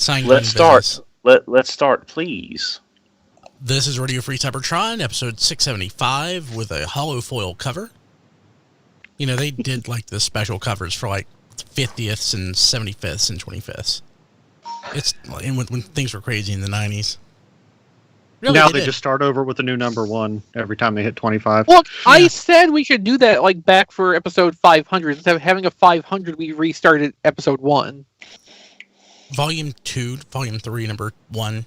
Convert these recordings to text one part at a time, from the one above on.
Let's start. Let's start, please. This is Radio Free Cybertron, episode 675, with a hollow foil cover. You know, they did like the special covers for like 50ths and 75ths and 25ths. It's when things were crazy in the 90s. Really, now they just start over with a new number 1 every time they hit 25. Look, yeah. I said we should do that like back for episode 500. Instead of having a 500, we restarted episode 1. Volume 2, Volume 3, number 1.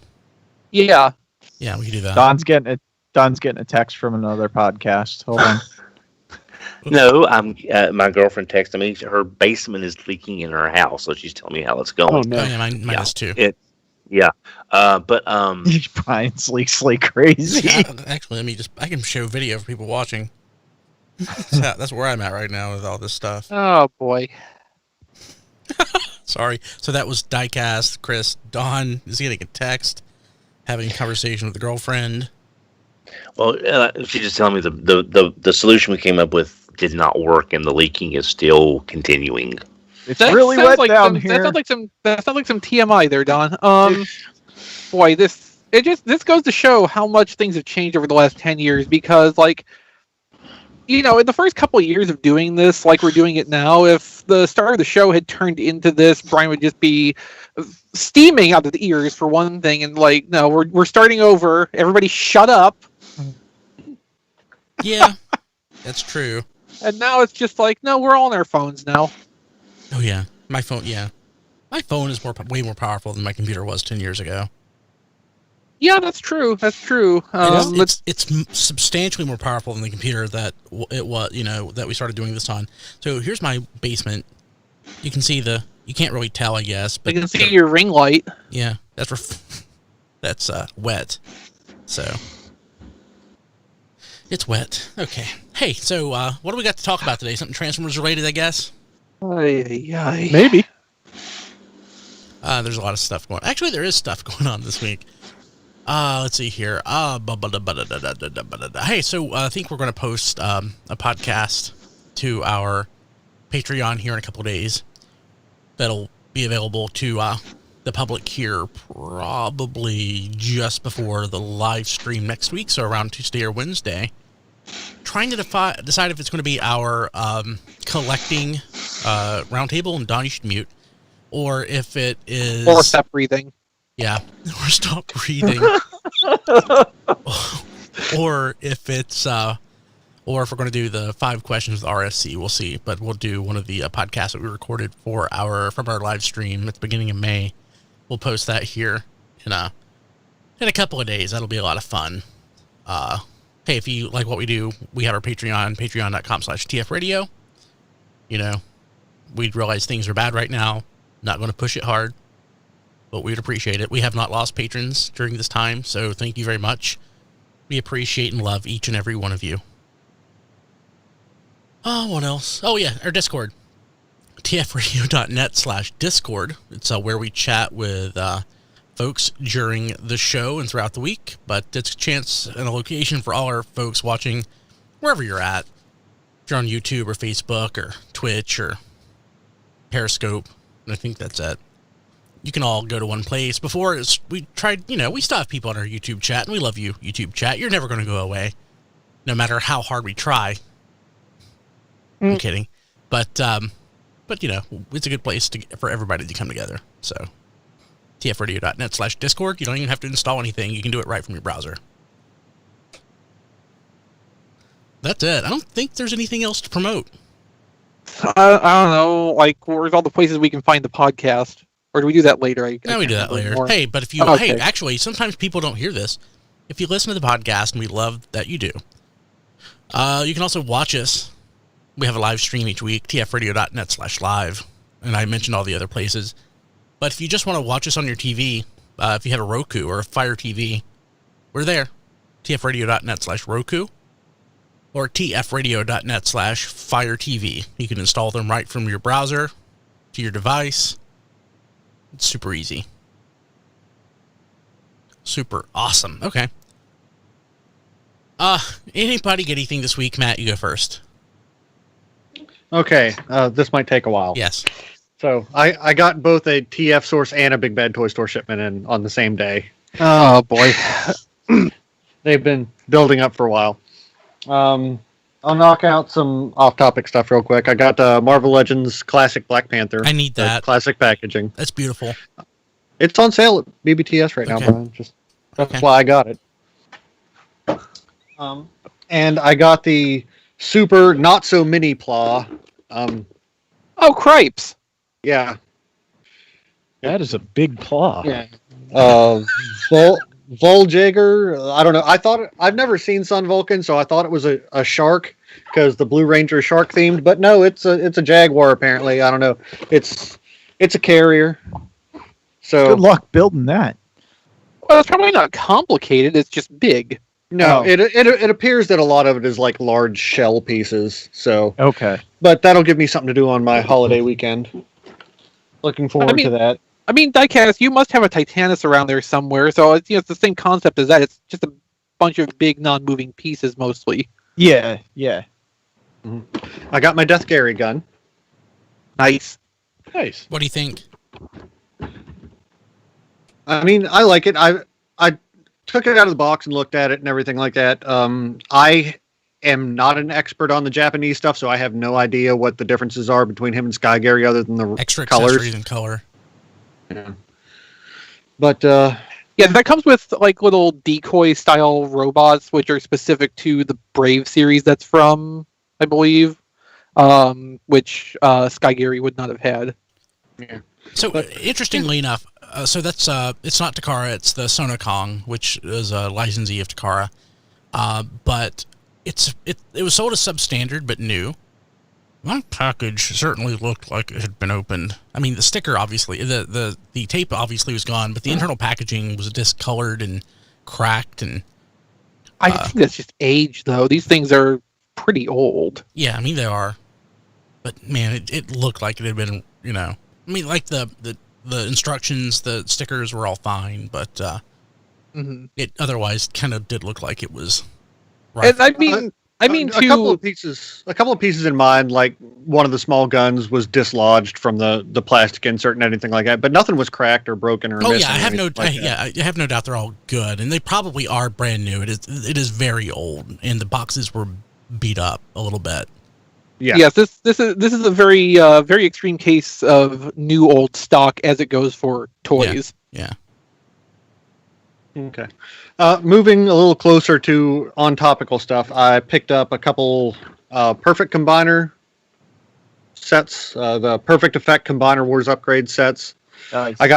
Yeah. Yeah, we can do that. Don's getting a text from another podcast. Hold on. No, my girlfriend texted me. Her basement is leaking in her house, so she's telling me how it's going. Oh, no. Yeah, mine is too. But Brian's leaks like crazy. Actually, I can show video for people watching. That's where I'm at right now with all this stuff. Oh boy. Sorry. So that was Diecast. Chris, Don is getting a text, having a conversation with a girlfriend. Well, she's just telling me the solution we came up with did not work, and the leaking is still continuing. It's really wet down here. That sounds like some TMI there, Don. Boy, this goes to show how much things have changed over the last 10 years. Because, like, you know, in the first couple of years of doing this, like we're doing it now, if the start of the show had turned into this, Brian would just be steaming out of the ears for one thing, and like, no, we're starting over. Everybody, shut up. Yeah, that's true. And now it's just like, no, we're all on our phones now. Oh yeah, my phone. Yeah, my phone is way more powerful than my computer was 10 years ago. Yeah, that's true. That's true. It's substantially more powerful than the computer that it was. You know, that we started doing this on. So here's my basement. You can see you can't really tell, I guess, but you can see your ring light. Yeah, that's wet. So. It's wet. Okay. Hey, so what do we got to talk about today? Something Transformers related, I guess? Maybe. There's a lot of stuff going on. Actually, there is stuff going on this week. Let's see here. Hey, so I think we're going to post a podcast to our Patreon here in a couple of days. That'll be available to the public here probably just before the live stream next week, so around Tuesday or Wednesday. Trying to decide if it's going to be our collecting roundtable, and Don, you should mute, or if it is... Or stop breathing. Yeah, or stop breathing. Or if it's... or if we're going to do the 5 questions with RSC, we'll see. But we'll do one of the podcasts that we recorded from our live stream at the beginning of May. We'll post that here in a couple of days. That'll be a lot of fun. Hey, if you like what we do, we have our Patreon, patreon.com/tfradio. You know, we realize things are bad right now. Not going to push it hard, but we'd appreciate it. We have not lost patrons during this time, so thank you very much. We appreciate and love each and every one of you. Oh, what else? Oh, yeah, our Discord. tfradio.net/Discord. It's where we chat with folks during the show and throughout the week, but it's a chance and a location for all our folks watching wherever you're at. If you're on YouTube or Facebook or Twitch or Periscope, I think that's it. You can all go to one place. Before, we tried, we still have people on our YouTube chat, and we love you, YouTube chat. You're never going to go away, no matter how hard we try. I'm kidding. But it's a good place for everybody to come together. So, tfradio.net/Discord. You don't even have to install anything. You can do it right from your browser. That's it. I don't think there's anything else to promote. I don't know. Like, where's all the places we can find the podcast? Or do we do that later? No, we do that later. Hey, but if you... Hey, actually, sometimes people don't hear this. If you listen to the podcast, and we love that you do, you can also watch us. We have a live stream each week, tfradio.net/live, and I mentioned all the other places. But if you just want to watch us on your TV, if you have a Roku or a Fire TV, we're there, tfradio.net/Roku, or tfradio.net/Fire TV. You can install them right from your browser to your device. It's super easy. Super awesome. Okay. Anybody get anything this week? Matt, you go first. Okay, this might take a while. Yes. So I got both a TF source and a Big Bad Toy Store shipment in on the same day. Oh boy. They've been building up for a while. I'll knock out some off-topic stuff real quick. I got Marvel Legends Classic Black Panther. I need that. Classic packaging. That's beautiful. It's on sale at BBTS right now, Brian. That's why I got it. And I got the super not so mini Plaw. Oh, cripes! Yeah. That is a big claw. Yeah. Voljager. I don't know. I've never seen Sun Vulcan, so I thought it was a shark because the Blue Ranger is shark themed. But no, it's a jaguar apparently. I don't know. It's a carrier. So Good luck building that. Well, it's probably not complicated. It's just big. no, Oh. it appears that a lot of it is like large shell pieces. So, Okay. but that'll give me something to do on my holiday weekend. Looking forward to that. I mean, Diecast, you must have a Titanus around there somewhere. So it's the same concept as that. It's just a bunch of big non-moving pieces mostly. Yeah. I got my Death Gary gun. Nice. Nice. What do you think? I mean, I like it. I took it out of the box and looked at it and everything like that. I am not an expert on the Japanese stuff, so I have no idea what the differences are between him and Sky Gary other than the Extra colors. accessories and color. Yeah. But Yeah, that comes with like little decoy style robots, which are specific to the Brave series. That's from, I believe, which Sky Gary would not have had. yeah. So interestingly enough, so that's it's not Takara, it's the Sonokong, which is a licensee of Takara. But it was sold as substandard but new. My package certainly looked like it had been opened. I mean, the sticker obviously, the tape obviously was gone, but the internal packaging was discolored and cracked, and I think that's just age, though. These things are pretty old. yeah, I mean they are. But man, it looked like it had been, I mean, like the instructions, the stickers were all fine, but it otherwise kind of did look like it was. Right. And I mean, a couple of pieces in mind, like one of the small guns was dislodged from the plastic insert and anything like that, but nothing was cracked or broken or missing. Yeah, I have I have no doubt they're all good, and they probably are brand new. It is very old, and the boxes were beat up a little bit. Yeah. Yes, this is a very very extreme case of new old stock as it goes for toys. Yeah. Okay. Moving a little closer to on-topical stuff, I picked up a couple Perfect Combiner sets, the Perfect Effect Combiner Wars upgrade sets. Nice. I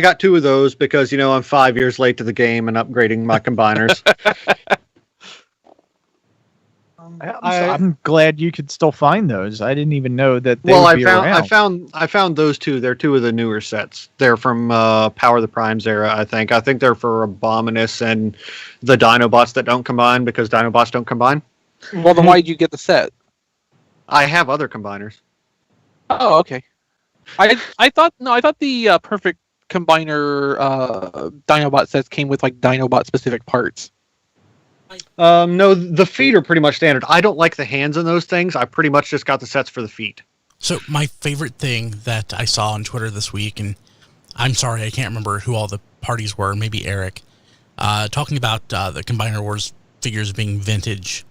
got two of those because I'm 5 years late to the game and upgrading my combiners. I'm glad you could still find those. I didn't even know that they would be around. I found those two. They're two of the newer sets. They're from Power of the Primes era, I think. I think they're for Abominus and the Dinobots that don't combine because Dinobots don't combine. Well, then why did you get the set? I have other combiners. Oh, okay. I thought the Perfect Combiner Dinobot sets came with like Dinobot specific parts. No, the feet are pretty much standard. I don't like the hands in those things. I pretty much just got the sets for the feet. So my favorite thing that I saw on Twitter this week, and I'm sorry I can't remember who all the parties were, maybe Eric, talking about the Combiner Wars figures being vintage.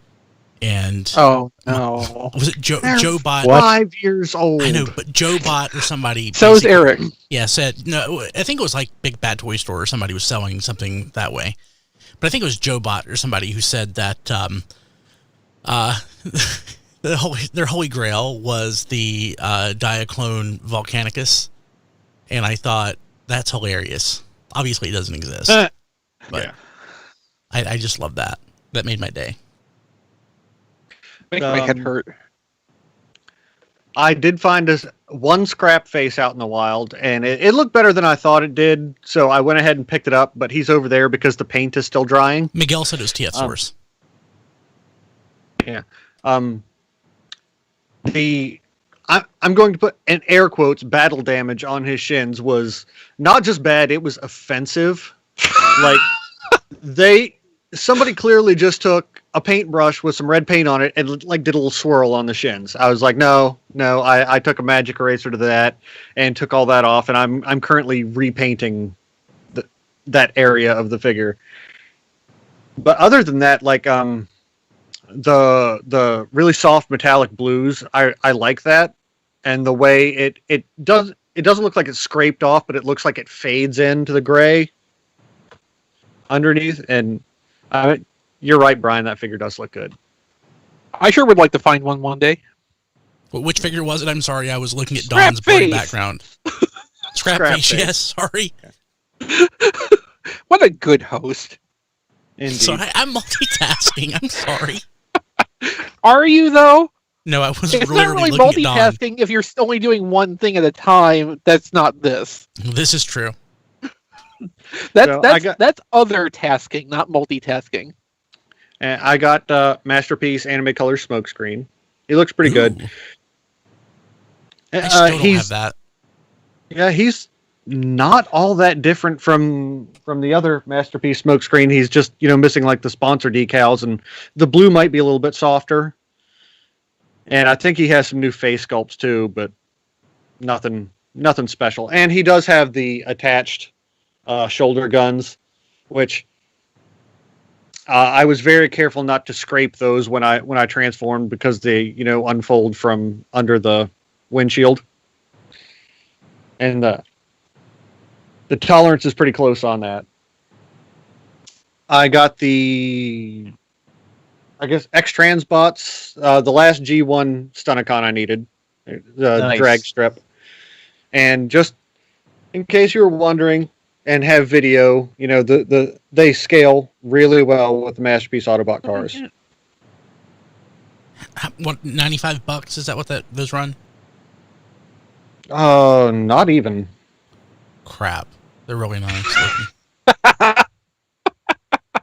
And oh no, was it Joe Bot? 5 years old. I know, but Joe Bot or somebody. So is Eric. Yeah, said no. I think it was like Big Bad Toy Store or somebody was selling something that way. But I think it was Joe Bot or somebody who said that their holy grail was the Diaclone Volcanicus, and I thought that's hilarious. Obviously, it doesn't exist, but yeah. I just love that. That made my day. Make my head hurt. I did find one scrap face out in the wild, and it looked better than I thought it did, so I went ahead and picked it up, but he's over there because the paint is still drying. Miguel said it was TF Source. Yeah. I'm going to put in air quotes battle damage on his shins was not just bad, it was offensive. Like somebody clearly just took a paintbrush with some red paint on it and like did a little swirl on the shins. I was like, no. I took a magic eraser to that and took all that off, and I'm currently repainting that area of the figure. But other than that, like the really soft metallic blues, I like that, and the way it doesn't look like it's scraped off, but it looks like it fades into the gray underneath. And you're right, Brian. That figure does look good. I sure would like to find one day. Which figure was it? I'm sorry, I was looking at Dawn's blurry background. Scrap face, yes. Sorry. What a good host. Indeed. So I'm multitasking. I'm sorry. Are you though? No, I was It's literally not really looking at Dawn. multitasking if you're only doing one thing at a time. That's not this. This is true. That's other tasking, not multitasking. And I got Masterpiece Anime Color Smokescreen. He looks pretty good. I still don't have that. Yeah, he's not all that different from the other Masterpiece Smokescreen. He's just, missing like the sponsor decals, and the blue might be a little bit softer. And I think he has some new face sculpts too, but nothing special. And he does have the attached shoulder guns, which I was very careful not to scrape those when I transformed, because they unfold from under the windshield, and the tolerance is pretty close on that. I got the, I guess, X-Transbots, the last G1 Stunticon I needed, the drag strip. And just in case you were wondering and have video, they scale really well with the Masterpiece Autobot cars. What, $95? Is that what those run? Not even. Crap. They're really nice looking.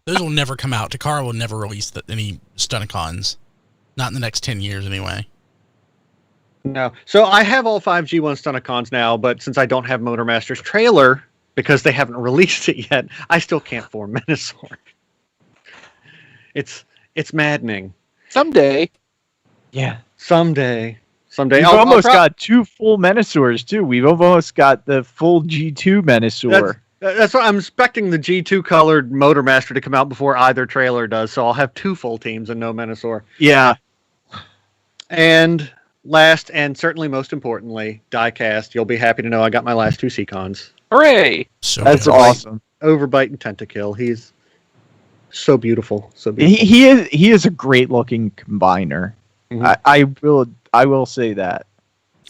Those will never come out. Takara will never release any Stunticons. Not in the next 10 years, anyway. No. So I have all 5 G1 Stunticons now, but since I don't have Motormaster's trailer, because they haven't released it yet, I still can't form Menasor. It's maddening. Someday. Yeah. Someday. We've almost got 2 full Menasors, too. We've almost got the full G2 Menasor. That's what I'm expecting, the G2 colored Motormaster to come out before either trailer does, so I'll have 2 full teams and no Menasor. Yeah. And last, and certainly most importantly, Diecast. You'll be happy to know I got my last 2 Seacons. Hooray! So that's awesome. Overbite and Tentakill. He's so beautiful. So beautiful. He is a great looking combiner. Mm-hmm. I will say that.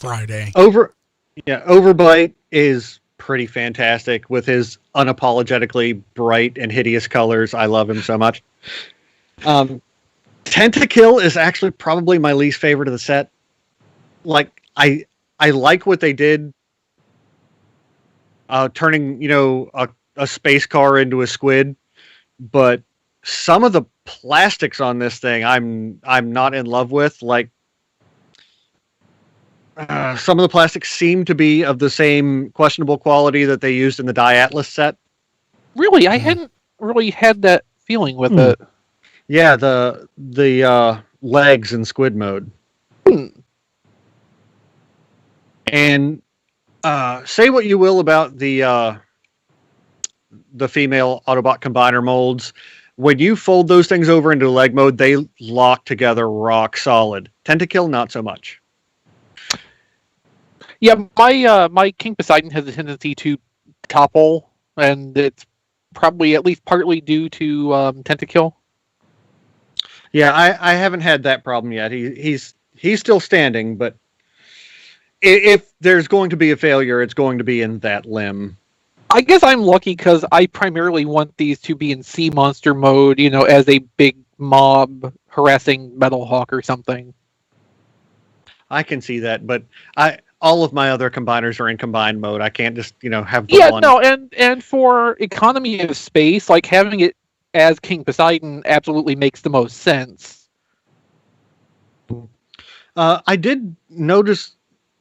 Friday. Overbite is pretty fantastic with his unapologetically bright and hideous colors. I love him so much. Tentakill is actually probably my least favorite of the set. Like, I like what they did, turning a space car into a squid, but some of the plastics on this thing I'm not in love with. Like, some of the plastics seem to be of the same questionable quality that they used in the Die Atlas set. Really? I hadn't really had that feeling with it. Yeah, the legs in squid mode. And say what you will about the female Autobot combiner molds. When you fold those things over into leg mode, they lock together rock solid. Tentakill, not so much. Yeah, my King Poseidon has a tendency to topple, and it's probably at least partly due to Tentakill. Yeah, I haven't had that problem yet. He's still standing, but if there's going to be a failure, it's going to be in that limb. I guess I'm lucky because I primarily want these to be in sea monster mode, as a big mob harassing Metal Hawk or something. I can see that, but all of my other combiners are in combined mode. I can't just, have the one. No, and for economy of space, like having it as King Poseidon absolutely makes the most sense. I did notice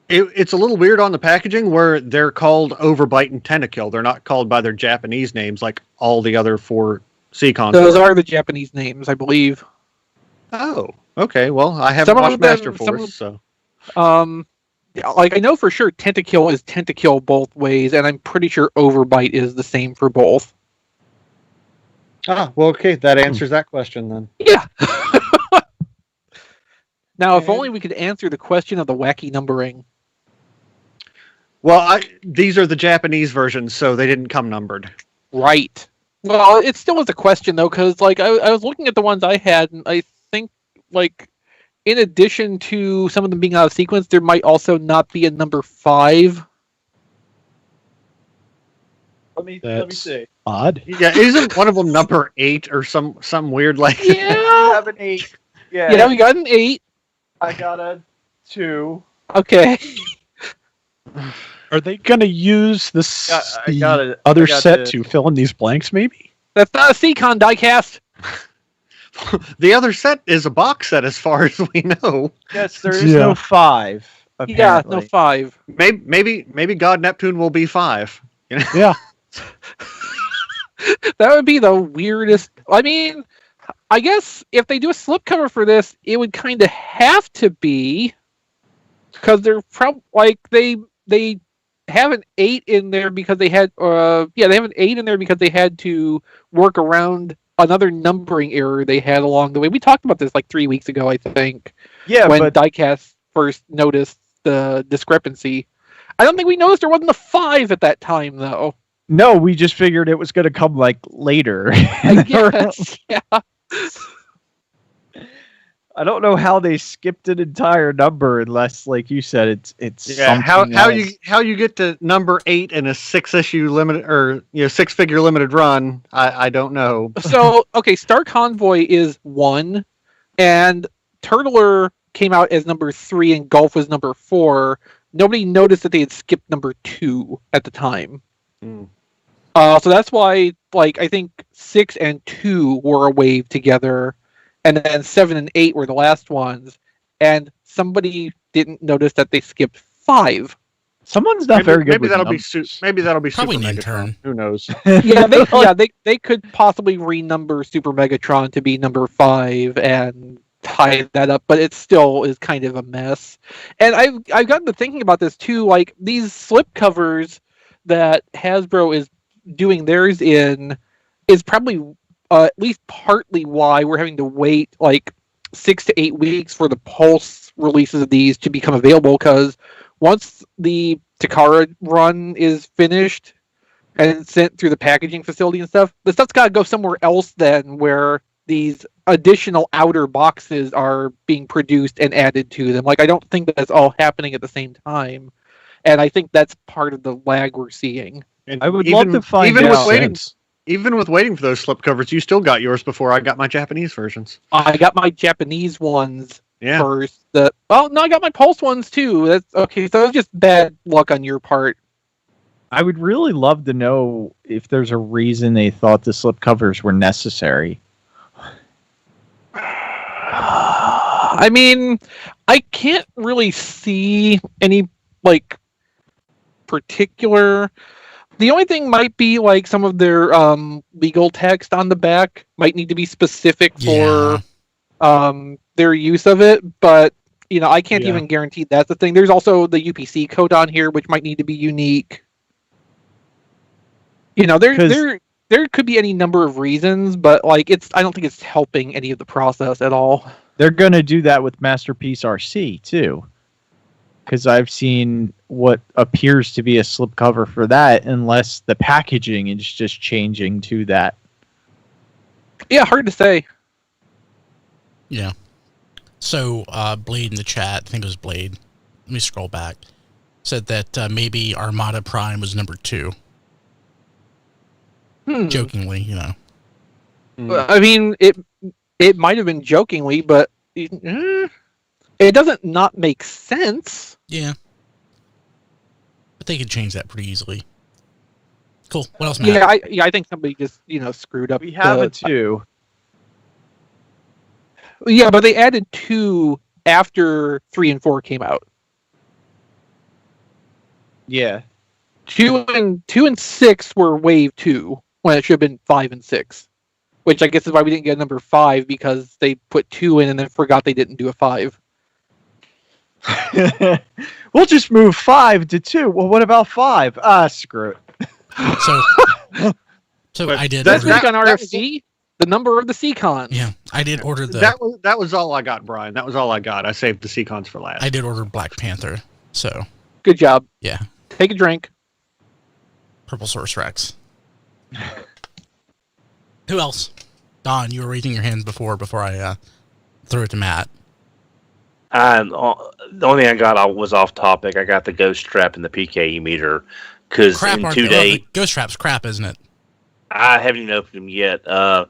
it's a little weird on the packaging where they're called Overbite and Tentakill. They're not called by their Japanese names like all the other 4 Seacons. Those are the Japanese names, I believe. Oh, okay. Well, I haven't Some of watched them- Master some Force, of- so. Yeah, like I know for sure Tentakill is Tentakill both ways, and I'm pretty sure Overbite is the same for both. Ah, well, okay. That answers that question then. Yeah. Now, if And- only we could answer the question of the wacky numbering. Well, these are the Japanese versions, so they didn't come numbered. Right. Well, it still was a question though, because like I was looking at the ones I had, and I think like in addition to some of them being out of sequence, there might also not be a number 5. Let me That's- see. Odd. Yeah, isn't one of them number 8 or some weird like? Yeah. have an 8. Yeah, we got an 8. I got a 2. Okay. Are they going to use this I got it. other I got set the- to fill in these blanks? Maybe. That's not a Seacon diecast. The other set is a box set, as far as we know. Yes, there is Yeah. no 5. Yeah, Apparently. no 5. Maybe God Neptune will be 5. You know? Yeah. That would be the weirdest. I mean, I guess if they do a slipcover for this, it would kind of have to be because they're like they have an 8 in there because they had they have an 8 in there because they had to work around another numbering error they had along the way. We talked about this like 3 weeks ago, I think. Yeah, when but Diecast first noticed the discrepancy. I don't think we noticed there wasn't a 5 at that time though. no, we just figured it was going to come like later. I guess, yeah. I don't know how they skipped an entire number unless, like you said, it's Yeah. How something you get to number 8 in a 6-issue limited or 6-figure limited run? I don't know. So, okay, Star Convoy is 1, and Turtler came out as number 3, and Golf was number 4. Nobody noticed that they had skipped number 2 at the time. Hmm. So that's why, like, I think 6 and 2 were a wave together, and then 7 and 8 were the last ones, and somebody didn't notice that they skipped 5. Someone's not very good. Maybe with that'll numbers. be Probably Super an Megatron. intern. Who knows? They could possibly renumber Super Megatron to be number 5 and tie that up, but it still is kind of a mess. And I've gotten to thinking about this too, like these slip covers that Hasbro is doing theirs in is probably at least partly why we're having to wait like 6 to 8 weeks for the Pulse releases of these to become available, because once the Takara run is finished and sent through the packaging facility and stuff, the stuff's got to go somewhere else then where these additional outer boxes are being produced and added to them. Like, I don't think that's all happening at the same time. And I think that's part of the lag we're seeing. And I would love to find even out. Even with waiting for those slip covers, you still got yours before I got my Japanese versions. I got my Japanese ones Yeah. first. No, I got my Pulse ones too. That's okay. So it's just bad luck on your part. I would really love to know if there's a reason they thought the slip covers were necessary. I mean, I can't really see any like particular. The only thing might be like some of their legal text on the back might need to be specific for their use of it, but I can't even guarantee that's the thing. There's also the UPC code on here, which might need to be unique. There could be any number of reasons, but like I don't think it's helping any of the process at all. They're going to do that with Masterpiece RC too, because I've seen what appears to be a slipcover for that, unless the packaging is just changing to that. Yeah, hard to say. Yeah. So, Blade in the chat, I think it was Blade. Let me scroll back. Said that maybe Armada Prime was number 2. Jokingly, I mean, it might have been jokingly, but it doesn't not make sense. Yeah. But they could change that pretty easily. Cool. What else, Matt? I think somebody just screwed up. We have a 2. Yeah, but they added 2 after 3 and 4 came out. Yeah. 2 and 6 were wave 2 when it should have been 5 and 6. which I guess is why we didn't get a number 5 because they put 2 in and then forgot they didn't do a 5. We'll just move 5 to 2. Well, what about 5? Screw it. So But I did. That's order, on RFC, the number of the Seacon. yeah, I did order the. That was all I got, Brian. That was all I got. I saved the Seacons for last. I did order Black Panther. So Good job. yeah, Take a drink. Purple Source Rex. Who else? Don, you were raising your hand before I threw it to Matt. The only thing I got was off topic. I got the ghost trap and the PKE meter because in 2 days. The Ghost Trap's crap, isn't it? I haven't even opened them yet. I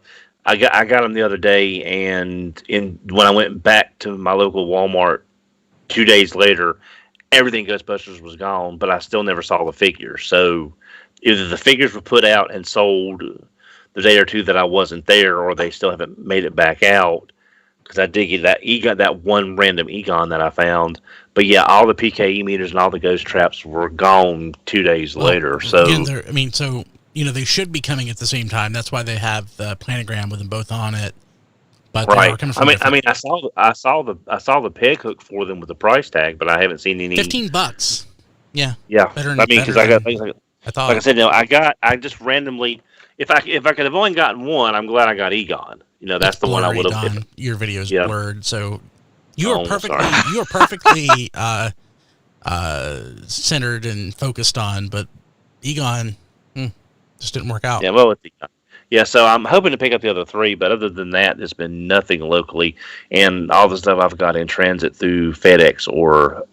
got them the other day, and when I went back to my local Walmart 2 days later, everything Ghostbusters was gone, but I still never saw the figures. So either the figures were put out and sold the day or two that I wasn't there, or they still haven't made it back out. Because I did get that one random Egon that I found. But yeah, all the PKE meters and all the ghost traps were gone 2 days later. So again, they should be coming at the same time. That's why they have the planogram with them both on it. But right. I saw the peg hook for them with the price tag, but I haven't seen any. $15. Yeah. Yeah. Better Because I got things like I thought. Like I said, I just randomly. If I could have only gotten one, I'm glad I got Egon. That's the one I would have. Your video's Yeah. blurred, so you are perfectly centered and focused on, but Egon just didn't work out. Yeah, well, it's Egon. Yeah, so I'm hoping to pick up the other 3, but other than that, there's been nothing locally, and all the stuff I've got in transit through FedEx or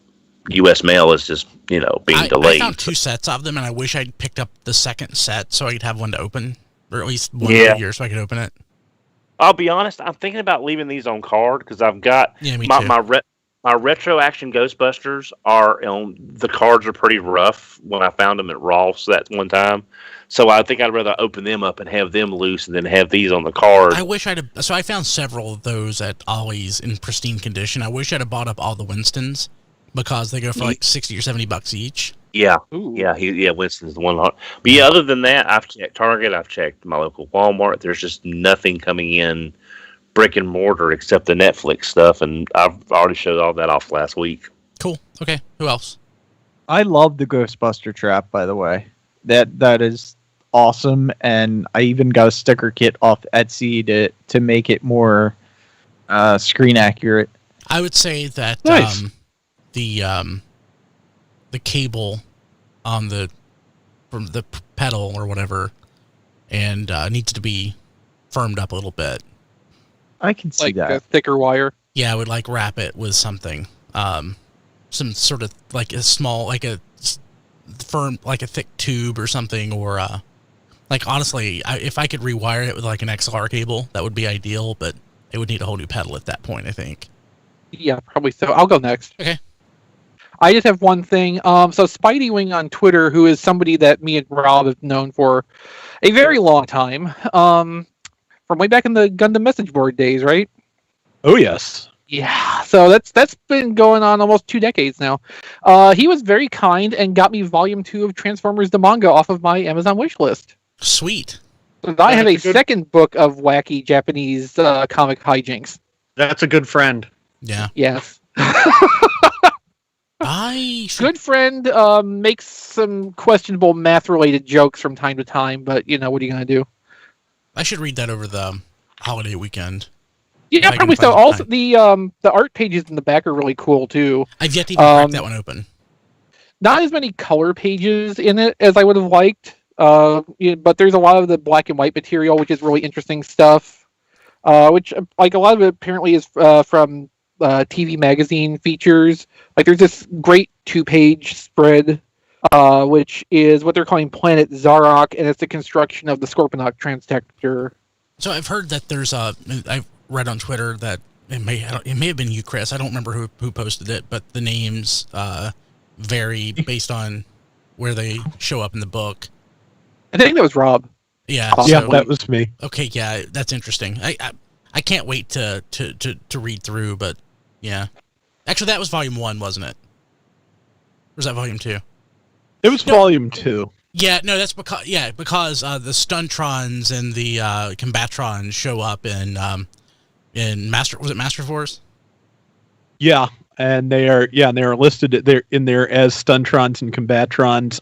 U.S. mail is just being delayed. I found 2 sets of them, and I wish I'd picked up the second set so I could have one to open, or at least one per year so I could open it. I'll be honest, I'm thinking about leaving these on card because I've got me too. my retro action Ghostbusters are the cards are pretty rough when I found them at Ross that one time. So I think I'd rather open them up and have them loose and then have these on the card. I wish So I found several of those at Ollie's in pristine condition. I wish I'd have bought up all the Winstons because they go for like $60 or $70 each. Yeah. Ooh. Yeah, Winston's the one. But yeah, other than that, I've checked Target, I've checked my local Walmart. There's just nothing coming in brick and mortar except the Netflix stuff, and I've already showed all that off last week. Cool. Okay. Who else? I love the Ghostbuster trap, by the way. That is awesome, and I even got a sticker kit off Etsy to make it more screen accurate. I would say that Nice. The cable on from the pedal or whatever, and needs to be firmed up a little bit. I can see Like that. a thicker wire. Yeah, I would wrap it with something, some sort of like a small, like a firm, like a thick tube or something, or honestly, if I could rewire it with like an XLR cable, that would be ideal. But it would need a whole new pedal at that point, I think. Yeah, probably so. I'll go next. Okay. I just have one thing. So Spidey Wing on Twitter, who is somebody that me and Rob have known for a very long time, from way back in the Gundam message board days, right? Oh yes. Yeah. So that's been going on almost 2 decades now. He was very kind and got me Volume 2 of Transformers the manga off of my Amazon wish list. Sweet. So I have a That's a good- second book of wacky Japanese comic hijinks. That's a good friend. Yeah. Yes. Good friend makes some questionable math-related jokes from time to time, but what are you going to do? I should read that over the holiday weekend. Yeah, I probably can find so. the Also, time. the art pages in the back are really cool too. I've yet to even crack that one open. Not as many color pages in it as I would have liked, but there's a lot of the black and white material, which is really interesting stuff. Which, like, a lot of it apparently is from TV magazine features. Like, there's this great 2-page spread, which is what they're calling Planet Zarok, and it's the construction of the Scorponok transtector. So I've heard that there's I've read on Twitter that it may have been you, Chris. I don't remember who posted it, but the names vary based on where they show up in the book. I think that was Rob. Yeah. Yeah, so- that was me. Okay. Yeah, that's interesting. I can't wait to read through, but yeah. Actually, that was Volume 1, wasn't it? Or was that Volume 2? It was No. Volume 2. Yeah, no, that's because the Stuntrons and the Combatrons show up in Master Force? Yeah, and they are listed there in there as Stuntrons and Combatrons.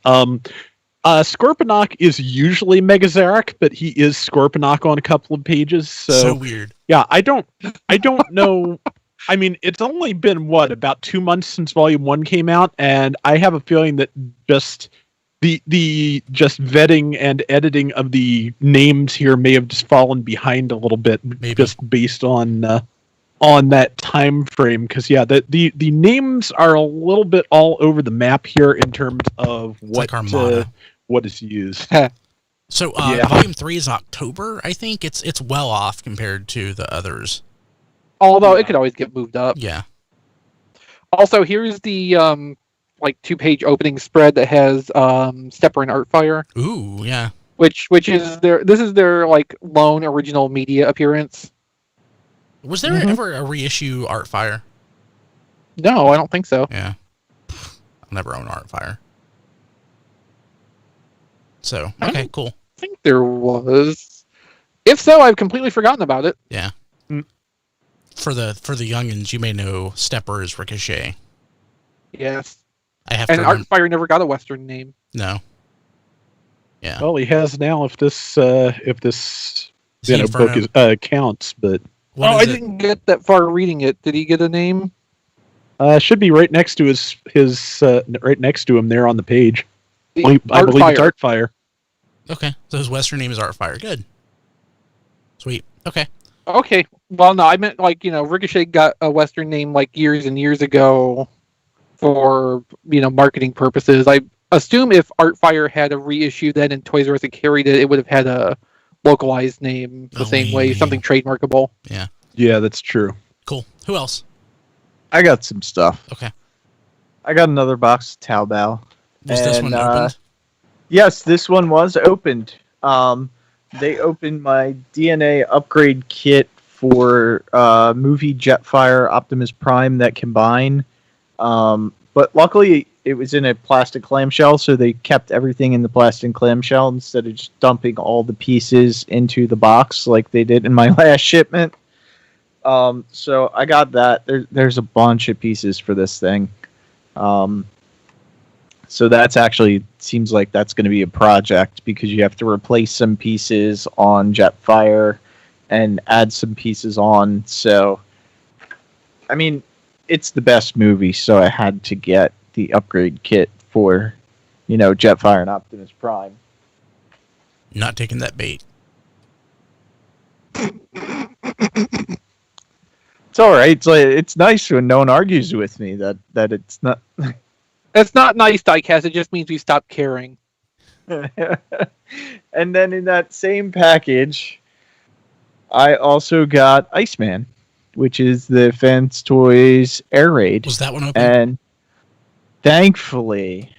Scorponok is usually Megazarek, but he is Scorponok on a couple of pages. So weird. Yeah, I don't know. I mean, it's only been about 2 months since Volume 1 came out, and I have a feeling that just the just vetting and editing of the names here may have just fallen behind a little bit, Maybe. just based on that time frame. Because the names are a little bit all over the map here in terms of like Armada. What is used. So Yeah. Volume 3 is October, I think. It's well off compared to the others. Although it could always get moved up. Yeah. Also, here's the 2-page opening spread that has Stepper and Artfire, Ooh, yeah. which is their like lone original media appearance. Was there ever a reissue Artfire? No, I don't think so. Yeah. I'll never own Artfire. So, okay, cool. I think there was. If so, I've completely forgotten about it. Yeah. For the youngins, you may know Stepper is Ricochet. Yes. I have And to remember. Artfire never got a Western name. No. Yeah. Well, he has now. If this Is he book Inferno? counts, but What I is it? didn't get that far reading it. Did he get a name? should be right next to his right next to him there on the page. I believe it's Artfire. Okay. So his Western name is Artfire. Good. Sweet. Okay. Okay. Well, no, I meant Ricochet got a Western name years and years ago for marketing purposes. I assume if Artfire had a reissue then and Toys R Us had carried it, it would have had a localized name the same way, something trademarkable. Yeah. Yeah, that's true. Cool. Who else? I got some stuff. Okay. I got another box of Taobao. Was this one opened? Yes, this one was opened. They opened my DNA upgrade kit for movie Jetfire Optimus Prime that combine. But luckily, it was in a plastic clamshell, so they kept everything in the plastic clamshell instead of just dumping all the pieces into the box like they did in my last shipment. So I got that. There's a bunch of pieces for this thing. So that's actually seems like that's going to be a project because you have to replace some pieces on Jetfire and add some pieces on. So, I mean, it's the best movie, so I had to get the upgrade kit for, Jetfire and Optimus Prime. Not taking that bait. It's all right. It's nice when no one argues with me that it's not. It's not nice, Diecast. It just means we stopped caring. And then in that same package, I also got Iceman, which is the Fans Toys Air Raid. Was that one open? And thankfully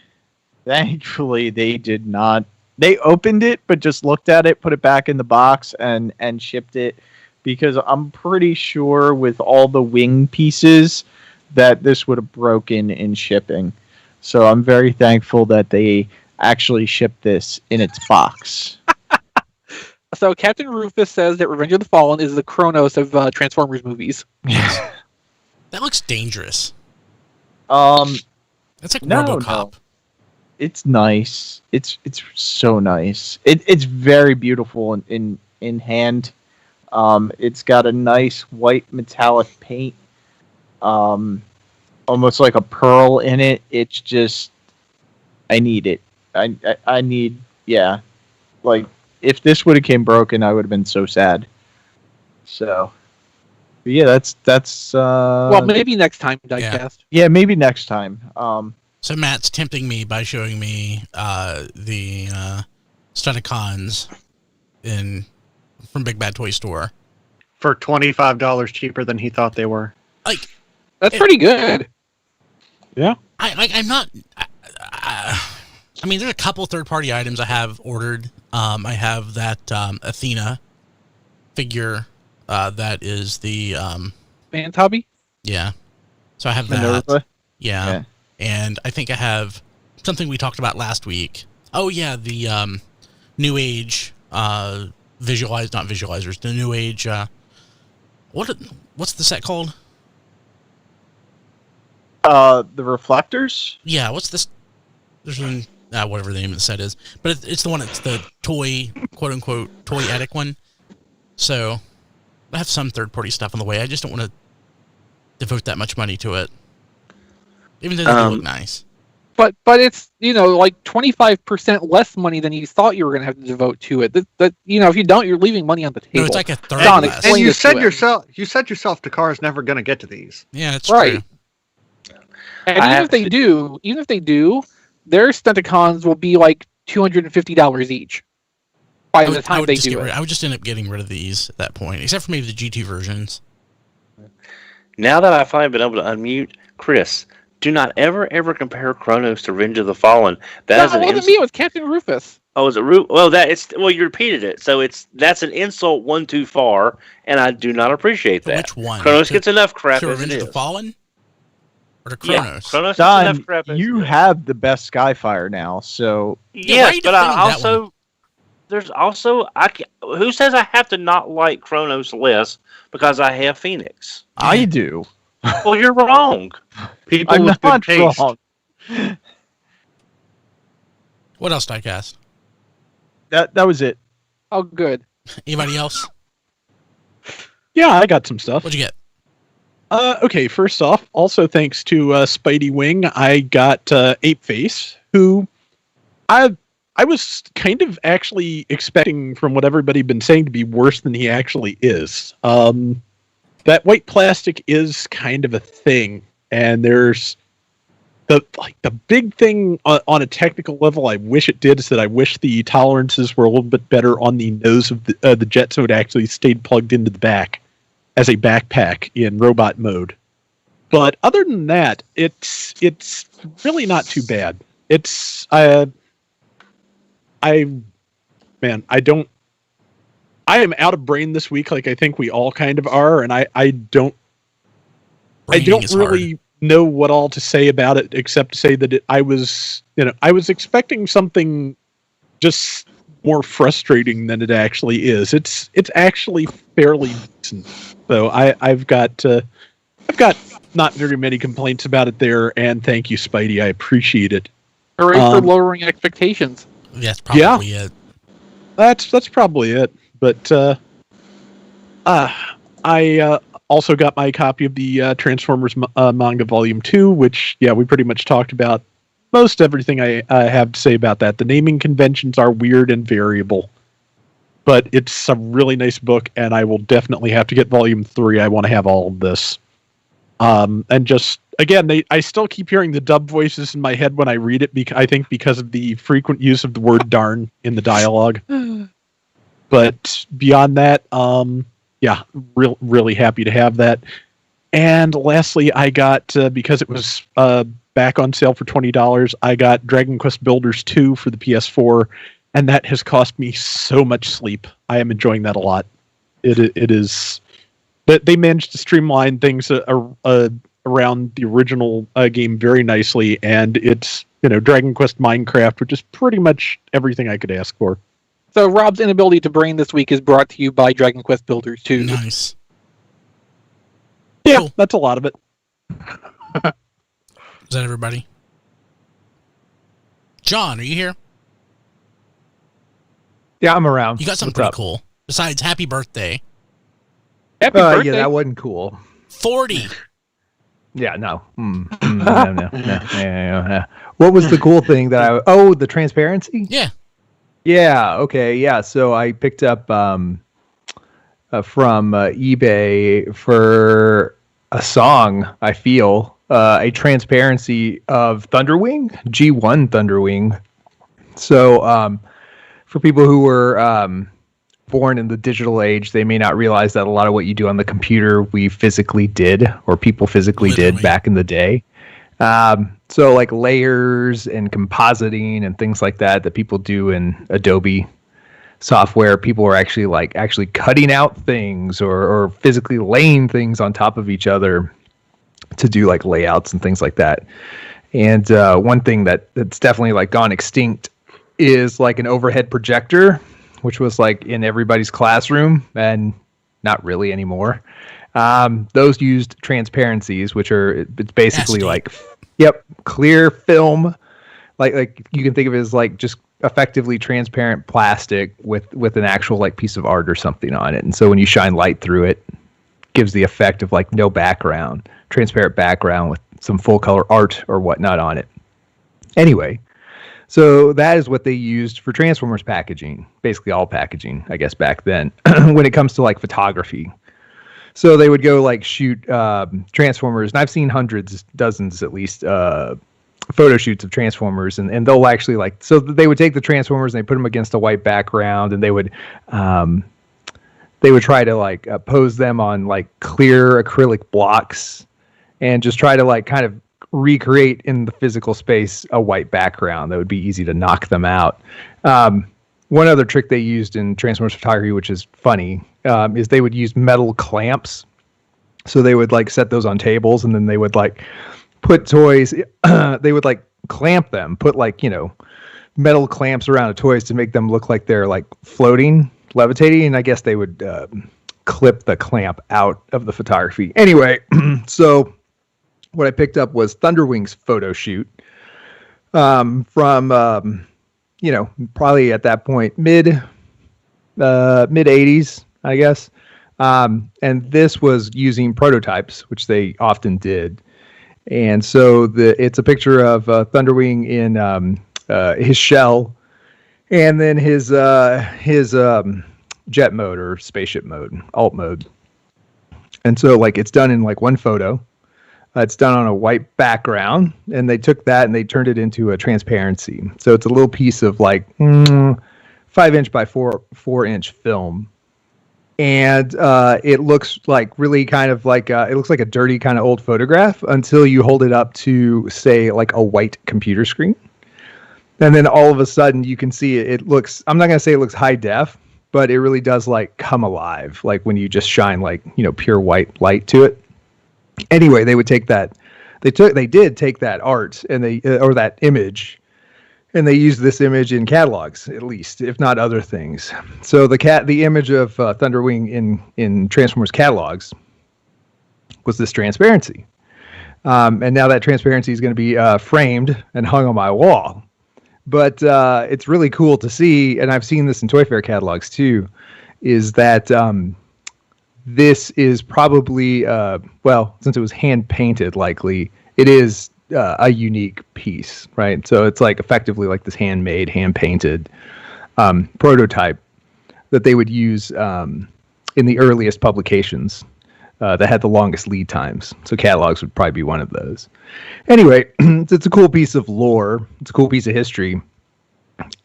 they did not. They opened it, but just looked at it, put it back in the box, and shipped it. Because I'm pretty sure with all the wing pieces that this would have broken in shipping. So I'm very thankful that they actually shipped this in its box. So Captain Rufus says that Revenge of the Fallen is the Kronos of Transformers movies. Yes. That looks dangerous. Um, That's like No, RoboCop. no. It's nice. It's so nice. It's very beautiful in hand. It's got a nice white metallic paint. Almost like a pearl in it. It's just, I need it. I need, yeah. Like, if this would have came broken, I would have been so sad. So, but yeah, that's. Well, maybe next time, Diecast. Yeah, maybe next time. So Matt's tempting me by showing me the Stunticons from Big Bad Toy Store. For $25 cheaper than he thought they were. Like, That's pretty good. Yeah. I'm not. I mean, there's a couple third-party items I have ordered. I have that Athena figure. That is the Man's Hobby? yeah. So I have that. Minerva. Yeah. Yeah. And I think I have something we talked about last week. Oh yeah, the new age not visualizers, the new age what's the set called? The reflectors? Yeah, what's this? There's one, whatever the name of the set is, but it's the one that's the toy, quote unquote, toy attic one. So I have some third party stuff on the way. I just don't want to devote that much money to it, even though they do look nice. But it's, like 25% less money than you thought you were going to have to devote to it. That if you don't, you're leaving money on the table. No, it's like a third Don, less. explain And you this to said him. yourself Takara's never going to get to these. Yeah, that's Right. true. And even if they do, their Stunticons will be like $250 each by the time they do it. I would just end up getting rid of these at that point, except for maybe the GT versions. Now that I've finally been able to unmute, Chris, do not ever compare Kronos to Revenge of the Fallen. That is No, it wasn't me. It was Captain Rufus. Oh, is it Well, you repeated it, so that's an insult one too far, and I do not appreciate But that. which one? Kronos gets enough crap To as it Revenge of the is. Fallen? Or to Yeah, Kronos? Kronos gets Don, enough crap as you it is. have the best Skyfire now, so why are Yes, you but I defending that also there's also who says I have to not like Kronos less because I have Phoenix? I do. Well, you're wrong. People I'm with good not taste. wrong. What else, Diecast? That was it. Oh, good. Anybody else? Yeah, I got some stuff. What'd you get? Okay, first off, also thanks to Spidey Wing, I got Ape Face, who I was kind of actually expecting from what everybody been saying to be worse than he actually is. That white plastic is kind of a thing, and there's the big thing on a technical level I wish it did is that I wish the tolerances were a little bit better on the nose of the jet, so it actually stayed plugged into the back as a backpack in robot mode. But other than that, it's really not too bad. I am out of brain this week, like I think we all kind of are, and I don't Braining is really know what all to say about it except to say that I was expecting something just more frustrating than it actually is. It's actually fairly decent. So I've got not very many complaints about it there, and thank you, Spidey. I appreciate it. Hooray for lowering expectations. That's probably it. That's probably it. But I also got my copy of the Transformers manga Volume 2, which, we pretty much talked about most everything I have to say about that. The naming conventions are weird and variable, but it's a really nice book, and I will definitely have to get Volume 3. I want to have all of this. And just, again, I still keep hearing the dub voices in my head when I read it, I think because of the frequent use of the word darn in the dialogue. But beyond that, really happy to have that. And lastly, I got, because it was back on sale for $20, I got Dragon Quest Builders 2 for the PS4, and that has cost me so much sleep. I am enjoying that a lot. It is... They managed to streamline things around the original game very nicely, and it's, Dragon Quest Minecraft, which is pretty much everything I could ask for. So Rob's inability to brain this week is brought to you by Dragon Quest Builders 2. Nice. Yeah, Cool. That's a lot of it. Is that everybody? John, are you here? Yeah, I'm around. You got something pretty cool. Besides, happy birthday. Happy birthday. Yeah, that wasn't cool. 40. Yeah, no. No. What was the cool thing that the transparency? Yeah. Yeah, okay, yeah. So I picked up from eBay for a song, I feel, a transparency of Thunderwing, G1 Thunderwing. So for people who were born in the digital age, they may not realize that a lot of what you do on the computer we physically did, or people physically did back in the day. So like layers and compositing and things like that people do in Adobe software, people are actually cutting out things or physically laying things on top of each other to do like layouts and things like that. And one thing that's definitely like gone extinct is like an overhead projector, which was like in everybody's classroom, and not really anymore. Those used transparencies, which are it's basically like, yep, clear film. Like you can think of it as like just effectively transparent plastic with an actual like piece of art or something on it. And so when you shine light through it, gives the effect of like no background, transparent background with some full color art or whatnot on it. Anyway, so that is what they used for Transformers packaging, basically all packaging, I guess, back then, when it comes to like photography. So they would go like shoot Transformers, and I've seen hundreds, dozens at least, photo shoots of Transformers, and they'll actually like, so they would take the Transformers and they put them against a white background, and they would try to like pose them on like clear acrylic blocks and just try to like kind of recreate in the physical space a white background that would be easy to knock them out. One other trick they used in Transformers photography, which is funny, is they would use metal clamps. So they would like set those on tables, and then they would like put toys, they would like clamp them, put like, you know, metal clamps around the toys to make them look like they're like floating, levitating. And I guess they would clip the clamp out of the photography. Anyway, so what I picked up was Thunderwing's photo shoot from, you know, probably at that point, mid 80s, I guess. And this was using prototypes, which they often did. And so it's a picture of Thunderwing in his shell, and then his jet mode or spaceship mode, alt mode. And so like it's done in like one photo. It's done on a white background, and they took that and they turned it into a transparency. So it's a little piece of like 5-inch by 4-inch film. And it looks like really kind of like it looks like a dirty kind of old photograph until you hold it up to, say, like a white computer screen. And then all of a sudden you can see it looks, I'm not going to say it looks high def, but it really does like come alive. Like when you just shine like, you know, pure white light to it. Anyway, they would take that. They did take that art and or that image, and they used this image in catalogs, at least, if not other things. So the image of Thunderwing in Transformers catalogs was this transparency, and now that transparency is going to be framed and hung on my wall. But it's really cool to see, and I've seen this in Toy Fair catalogs too, is that this is probably, well, since it was hand painted, likely, it is a unique piece, right? So it's like effectively like this handmade, hand painted prototype that they would use in the earliest publications that had the longest lead times. So catalogs would probably be one of those. Anyway, it's a cool piece of lore. It's a cool piece of history,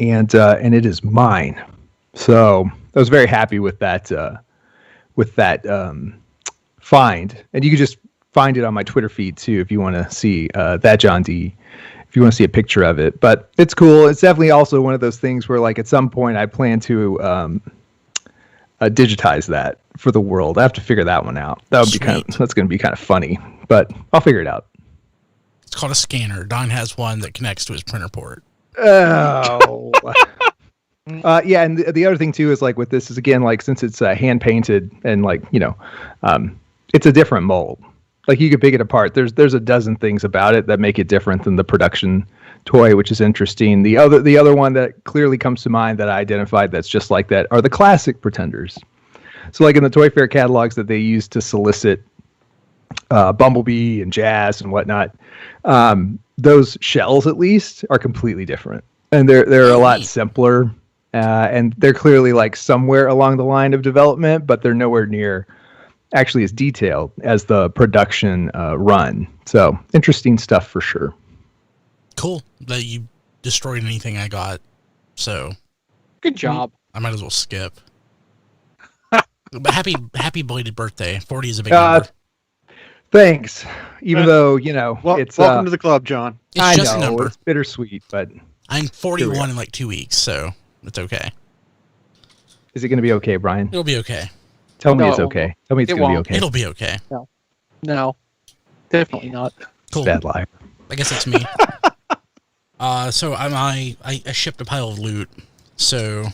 and it is mine. So I was very happy with that. Find, and you can just find it on my Twitter feed too if you want to see that John D, if you want to see a picture of it. But it's cool. It's definitely also one of those things where like at some point I plan to digitize that for the world. I have to figure that one out. That would be that's going to be kind of funny, but I'll figure it out. It's called a scanner. Don has one that connects to his printer port. Oh. Yeah, and the other thing too is like with this is again like since it's hand painted and like you know, it's a different mold. Like you could pick it apart. There's a dozen things about it that make it different than the production toy, which is interesting. The other one that clearly comes to mind that I identified that's just like that are the classic Pretenders. So like in the Toy Fair catalogs that they use to solicit Bumblebee and Jazz and whatnot, those shells at least are completely different, and they're a lot simpler. And they're clearly like somewhere along the line of development, but they're nowhere near actually as detailed as the production run. So interesting stuff for sure. Cool that you destroyed anything I got. So Good job. I might as well skip. But happy belated birthday. 40 is a big number. Thanks. Even though, you know, Well, it's welcome to the club, John. It's I just know, a number. it's bittersweet, but I'm 41 in like 2 weeks, so it's okay. is it going to be okay, Brian? It'll be okay. Tell me No, it's okay. Tell me it's it going to be won't. okay. It'll be okay. No, definitely not. Cool. Bad liar. I guess it's me. So I shipped a pile of loot. So,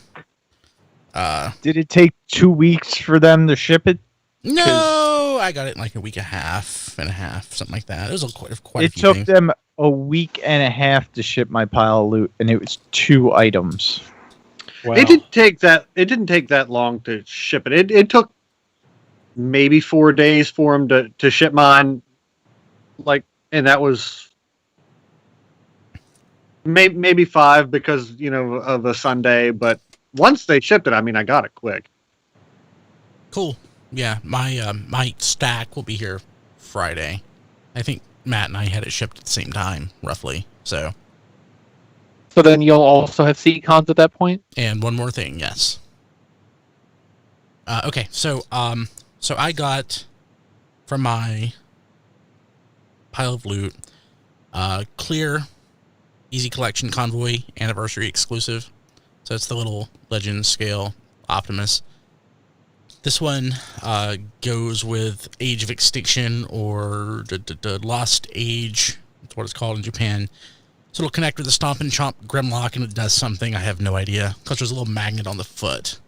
Did it take 2 weeks for them to ship it? no, I got it in like a week and a half, something like that. It was quite a It few took things. them a week and a half to ship my pile of loot, and it was 2 items. Wow. It didn't take that long to ship it. It took maybe 4 days for them to ship mine. Like, and that was maybe 5 because of a Sunday. But once they shipped it, I mean, I got it quick. Cool. Yeah, my stack will be here Friday. I think Matt and I had it shipped at the same time, roughly. So then you'll also have Seacons at that point? And one more thing, yes. Okay, so I got from my pile of loot, clear, easy collection Convoy anniversary exclusive. So it's the little legend scale Optimus. This one goes with Age of Extinction or Lost Age. That's what it's called in Japan. So it'll connect with the Stomp and Chomp Grimlock, and it does something. I have no idea, because there's a little magnet on the foot.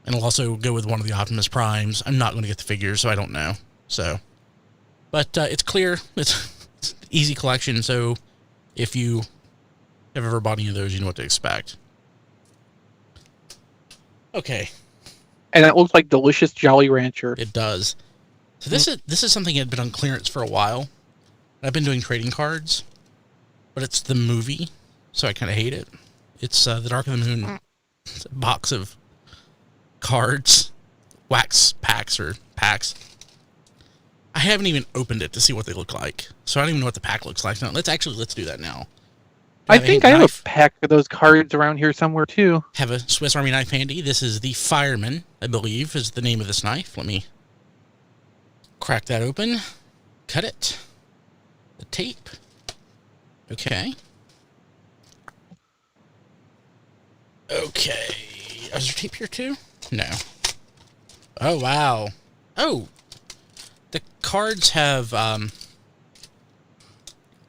And it'll also go with one of the Optimus Primes. I'm not going to get the figures, so I don't know. So, but it's clear. It's easy collection, so if you have ever bought any of those, you know what to expect. Okay. And it looks like delicious Jolly Rancher. It does. So this is something that had been on clearance for a while. I've been doing trading cards, but it's the movie, so I kind of hate it. It's the Dark of the Moon box of cards, wax packs or packs. I haven't even opened it to see what they look like, so I don't even know what the pack looks like. Now, let's do that now. I think I have a pack of those cards around here somewhere too. Have a Swiss Army knife handy. This is the Fireman, I believe, is the name of this knife. Let me crack that open. Cut it. The tape. Okay. Okay. Is there tape here too? No. Oh, wow. Oh. The cards have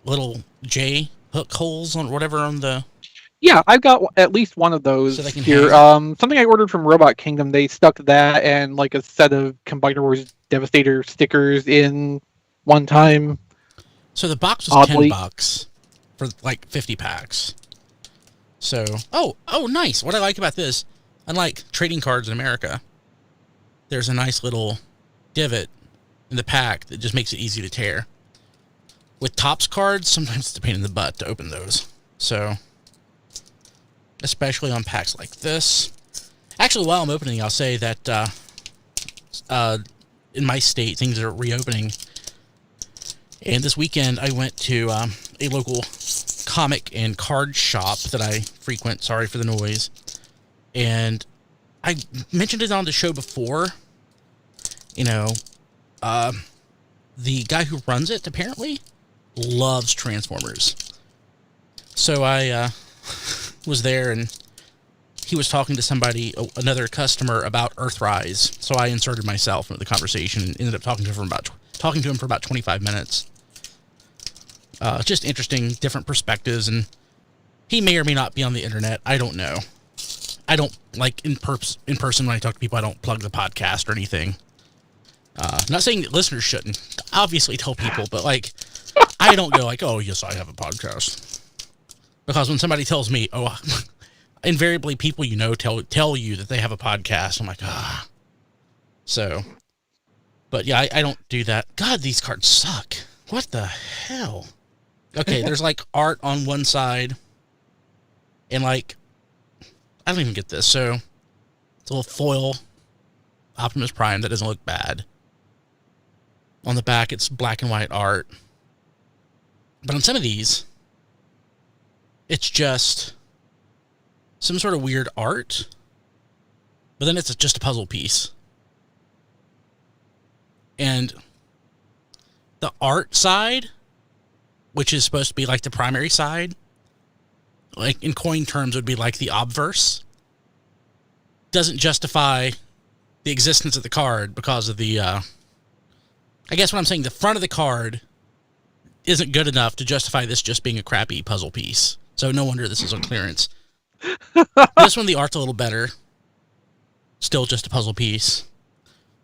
little J hook holes on whatever on the... Yeah, I've got at least one of those So they can here. hang. Something I ordered from Robot Kingdom, they stuck that and like a set of Combiner Wars Devastator stickers in one time. So the box was Oddly. $10 for like 50 packs. So, oh, nice. What I like about this, unlike trading cards in America, there's a nice little divot in the pack that just makes it easy to tear. With Topps cards, sometimes it's a pain in the butt to open those. So, especially on packs like this. Actually, while I'm opening, I'll say that in my state, things are reopening. And this weekend, I went to a local comic and card shop that I frequent. Sorry for the noise. And I mentioned it on the show before. You know, the guy who runs it, apparently, loves Transformers. So I was there, and he was talking to somebody, another customer, about Earthrise. So I inserted myself into the conversation and ended up talking to him for about 25 minutes. Just interesting, different perspectives, and he may or may not be on the internet. I don't know. I don't, like, in person when I talk to people, I don't plug the podcast or anything. Not saying that listeners shouldn't. Obviously tell people, but, like, I don't go like, oh, yes, I have a podcast. Because when somebody tells me, oh, invariably people you know tell you that they have a podcast. I'm like, ah. So, but yeah, I don't do that. God, these cards suck. What the hell? Okay, there's like art on one side. And like, I don't even get this. So, it's a little foil Optimus Prime that doesn't look bad. On the back, it's black and white art. But on some of these, it's just some sort of weird art. But then it's just a puzzle piece. And the art side, which is supposed to be like the primary side, like in coin terms would be like the obverse, doesn't justify the existence of the card because of the, I guess what I'm saying, the front of the card isn't good enough to justify this just being a crappy puzzle piece. So no wonder this is on clearance. This one, the art's a little better. Still just a puzzle piece.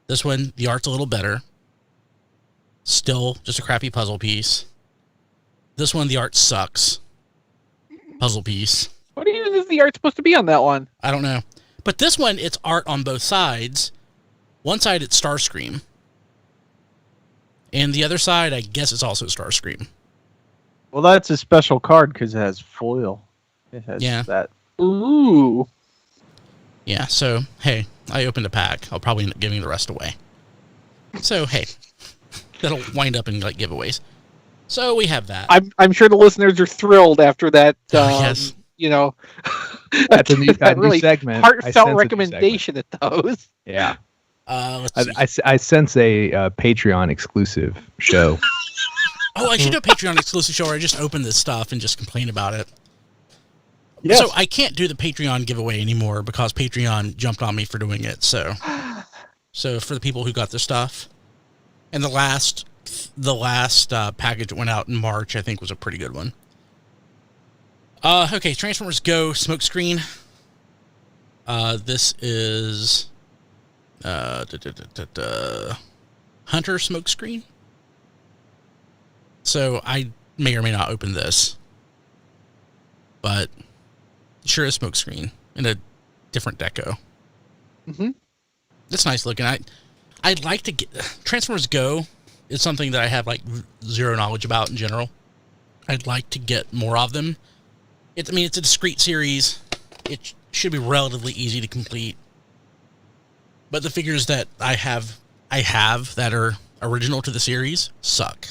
This one, the art's a little better. Still just a crappy puzzle piece. This one, the art sucks. Puzzle piece. What even is the art supposed to be on that one? I don't know. But this one, it's art on both sides. One side, it's Starscream. And the other side, I guess it's also Starscream. Well, that's a special card because it has foil. It has that. Ooh. Yeah, so, hey, I opened a pack. I'll probably end up giving the rest away. So, hey, that'll wind up in, like, giveaways. So, we have that. I'm sure the listeners are thrilled after that, yes. you know, That's a new, that new really segment. heartfelt recommendation at those. Yeah. Let's see. I sense a Patreon exclusive show. Oh, I should do a Patreon exclusive show where I just open this stuff and just complain about it. Yes. So I can't do the Patreon giveaway anymore because Patreon jumped on me for doing it. So for the people who got the stuff, and the last package that went out in March, I think was a pretty good one. Okay, Transformers Go Smokescreen. This is Hunter Smokescreen. So I may or may not open this, but sure is Smokescreen in a different deco. Mm-hmm. It's nice looking. I'd like to get Transformers Go. Is something that I have like zero knowledge about in general. I'd like to get more of them. It's a discrete series. It should be relatively easy to complete. But the figures that I have that are original to the series suck.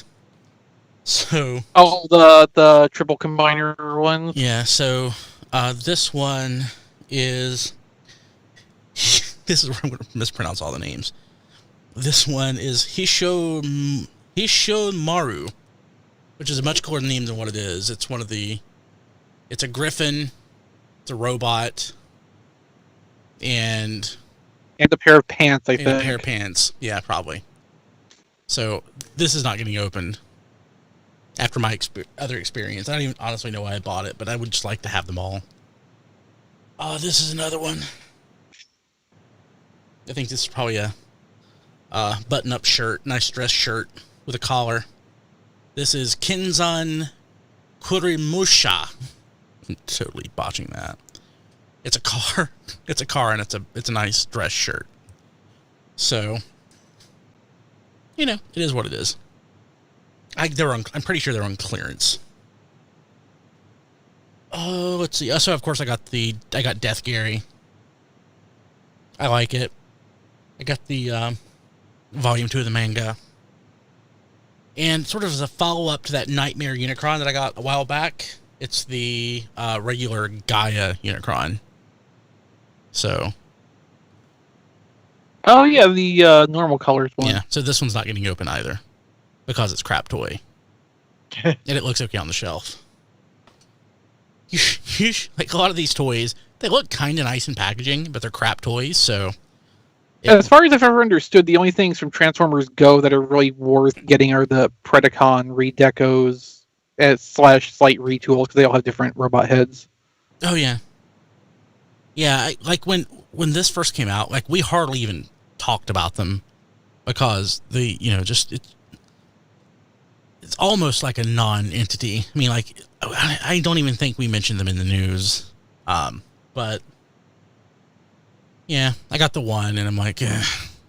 So the triple combiner ones. yeah, so this one is this is where I'm going to mispronounce all the names. This one is Hishomaru, which is a much cooler name than what it is. It's a griffin, it's a robot, and a pair of pants, I think. a pair of pants. Yeah, probably. So this is not getting opened after my other experience. I don't even honestly know why I bought it, but I would just like to have them all. This is another one. I think this is probably a button-up shirt, nice dress shirt with a collar. This is Kinzan Kurimusha. I'm totally botching that. It's a car. It's a car, and it's a nice dress shirt. So, it is what it is. I'm pretty sure they're on clearance. Oh, let's see. So of course I got Death Gary. I like it. I got the volume 2 of the manga. And sort of as a follow-up to that Nightmare Unicron that I got a while back, it's the regular Gaia Unicron. So. Oh yeah, the normal colors one. Yeah, so this one's not getting open either. Because it's crap toy. And it looks okay on the shelf. Like a lot of these toys, they look kind of nice in packaging, but they're crap toys, so... As far as I've ever understood, the only things from Transformers Go that are really worth getting are the Predacon redecos / slight retools, because they all have different robot heads. Oh, yeah. Yeah, like when this first came out, like we hardly even talked about them because it's almost like a non-entity. I mean, like, I don't even think we mentioned them in the news. But yeah, I got the one, and I'm like,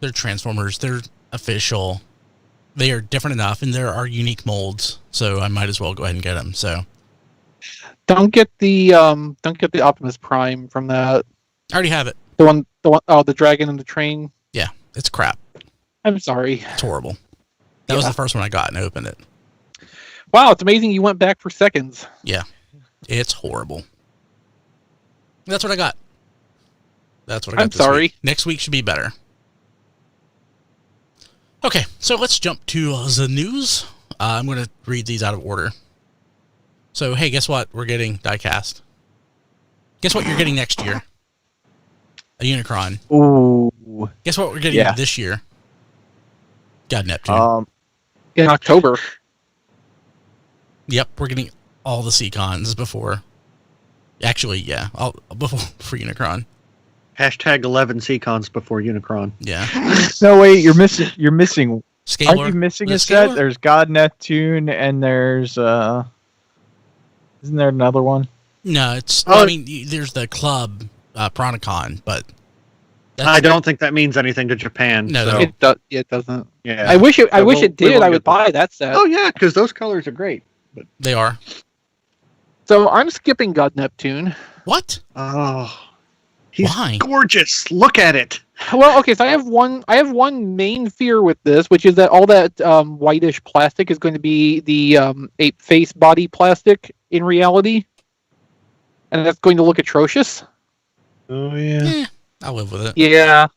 they're Transformers. They're official. They are different enough, and there are unique molds, so I might as well go ahead and get them. So don't get the Optimus Prime from that. I already have it. The one. Oh, the dragon and the train. Yeah, it's crap. I'm sorry. It's horrible. That was the first one I got and I opened it. Wow, it's amazing you went back for seconds. Yeah, it's horrible. That's what I got. That's what I got. I'm sorry. Week. Next week should be better. Okay, so let's jump to the news. I'm going to read these out of order. So, hey, guess what? We're getting Diecast. Guess what you're getting next year? A Unicron. Ooh. Guess what we're getting this year? God, Neptune. In October. Yep, we're getting all the Seacons before. Actually, yeah, all before Unicron. Hashtag 11 Seacons before Unicron. Yeah. No, wait, you're missing. Scalar. Aren't you missing The a set? Scalar? There's God Neptune, and there's isn't there another one? No, it's. Oh. I mean, there's the club Pronicon, but I don't think that means anything to Japan. No, so, It doesn't. yeah. I wish it. I So wish we it did. won't I get would buy that set. Oh yeah, because those colors are great. they are. So I'm skipping God Neptune. What? Oh, he's Why? gorgeous. Look at it. Well, okay, so I have one main fear with this, which is that all that whitish plastic is going to be the ape face body plastic in reality, and that's going to look atrocious. Oh yeah. Eh, I'll live with it. Yeah,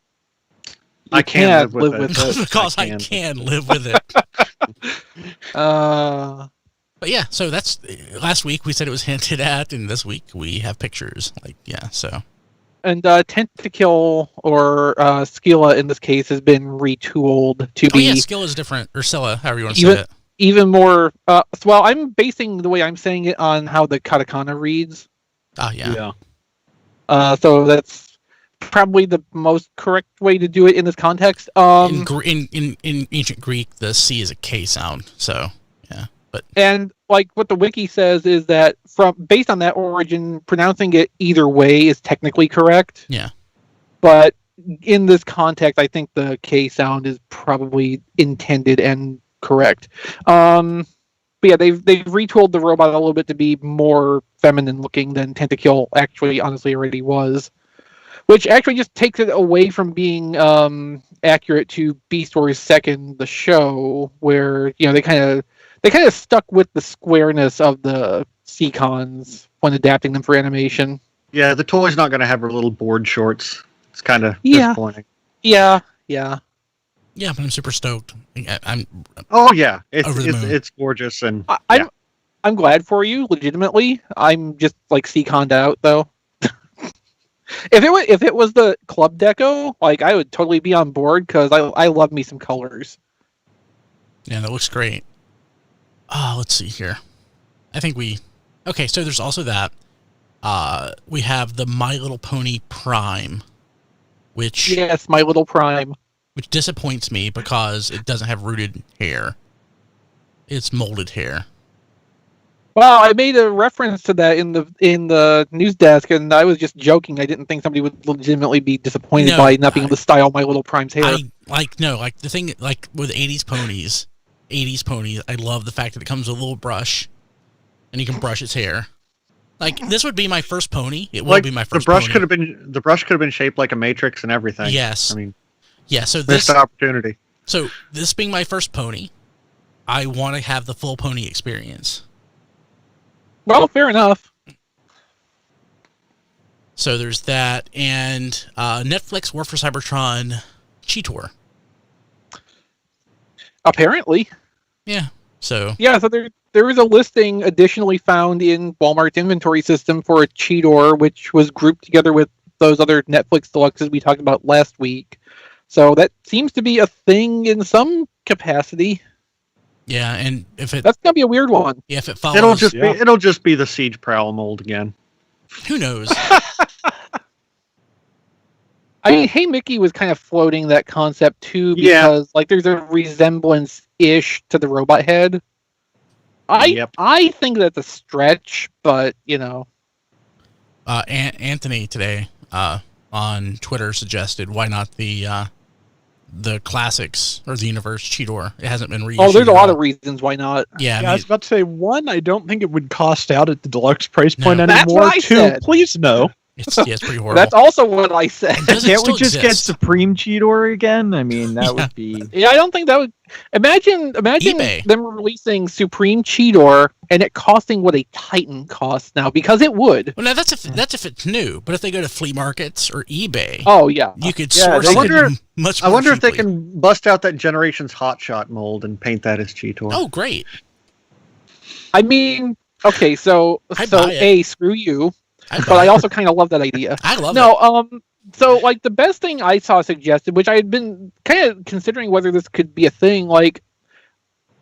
I can't live with it. Because I can live with it. But yeah, so that's last week we said it was hinted at, and this week we have pictures. Like, yeah, so. And Tentakill or Skilla in this case has been retooled to Oh be yeah, Skill is different, or Scylla, however you want to say it. even more. Well, I'm basing the way I'm saying it on how the katakana reads. Ah, yeah. So that's probably the most correct way to do it in this context. In ancient Greek, the C is a K sound, so yeah. But And like what the wiki says is that based on that origin, pronouncing it either way is technically correct. Yeah. But in this context, I think the K sound is probably intended and correct. But yeah, they've retooled the robot a little bit to be more feminine looking than Tentakill actually honestly already was. Which actually just takes it away from being accurate to Beast Wars Second, the show, where they kind of stuck with the squareness of the Seacons when adapting them for animation. Yeah, the toy's not going to have her little board shorts. It's kind of Yeah. disappointing. Yeah. yeah, but I'm super stoked. I'm Oh yeah, Over the moon. it's gorgeous and I'm glad for you, legitimately. I'm just like Seaconed out though. If it was the club deco, like I would totally be on board because I love me some colors. Yeah, that looks great. Let's see here. I think okay, so there's also that. We have the My Little Pony Prime, which Yes, My Little Prime. which disappoints me because it doesn't have rooted hair. It's molded hair. Well, I made a reference to that in the news desk, and I was just joking. I didn't think somebody would legitimately be disappointed No, by not being able to style My Little Prime's hair. The thing with 80s ponies, I love the fact that it comes with a little brush, and you can brush its hair. Like, this would be my first pony. It will be my first. The brush could have been shaped like a matrix and everything. Yes. I mean, Yeah. So missed opportunity. So this being my first pony, I want to have the full pony experience. Well, fair enough. So there's that, and Netflix War for Cybertron Cheetor. Apparently. Yeah. So Yeah, so there is a listing additionally found in Walmart's inventory system for a Cheetor, which was grouped together with those other Netflix deluxes we talked about last week. So that seems to be a thing in some capacity. yeah, and That's gonna be a weird one. if it follows, It'll just be the Siege Prowl mold again. who knows? I mean, Hey Mickey was kind of floating that concept too, Yeah. because like there's a resemblance-ish to the robot head. I think that's a stretch, but Anthony today on Twitter suggested why not the classics or the universe Cheetor. It hasn't been reissued. Oh, there's a at lot all. of reasons why not. Yeah, I was about to say, one, I don't think it would cost out at the deluxe price point No. anymore. That's what I Two, said. please no. it's pretty horrible. That's also what I said. Does it Can't we still just get exist? Supreme Cheetor again? I mean, that would be. Yeah, I don't think that would. Imagine eBay. them releasing Supreme Cheetor and it costing what a Titan costs now, because it would. Well, now that's if it's new, but if they go to flea markets or eBay, Oh yeah, you could Yeah, source I it wonder- much I more wonder if they cheaply. can bust out that Generations Hotshot mold and paint that as Cheetor. Oh, great! I mean, okay, so I'd buy it. A, screw you, I'd but buy I it. also kind of love that idea. I love it. No, so like the best thing I saw suggested, which I had been kind of considering whether this could be a thing, like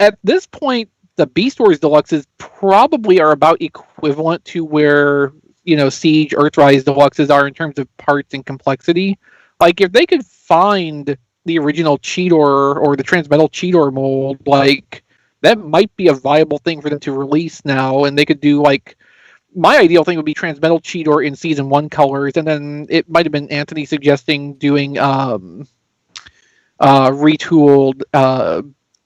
at this point, the Beast Wars Deluxes probably are about equivalent to where, Siege Earthrise Deluxes are in terms of parts and complexity. Like, if they could find the original Cheetor or the Transmetal Cheetor mold, like, that might be a viable thing for them to release now, and they could do, like, my ideal thing would be Transmetal Cheetor in Season 1 colors, and then it might have been Anthony suggesting doing retooled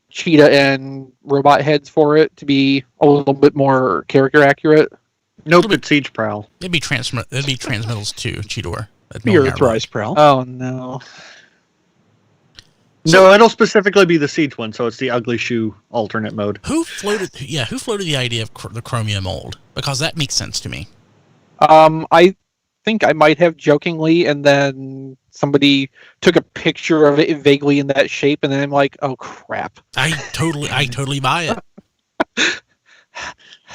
cheetah and robot heads for it to be a little bit more character accurate. Nope, it's Siege Prowl. It'd be Transmetals too, Cheetor. Your Earthrise Prowl. Oh no. No, it'll specifically be the Siege one, so it's the Ugly Shoe alternate mode. Who floated the idea of the Chromia mold? Because that makes sense to me. I think I might have jokingly, and then somebody took a picture of it vaguely in that shape, and then I'm like, oh crap. I totally buy it.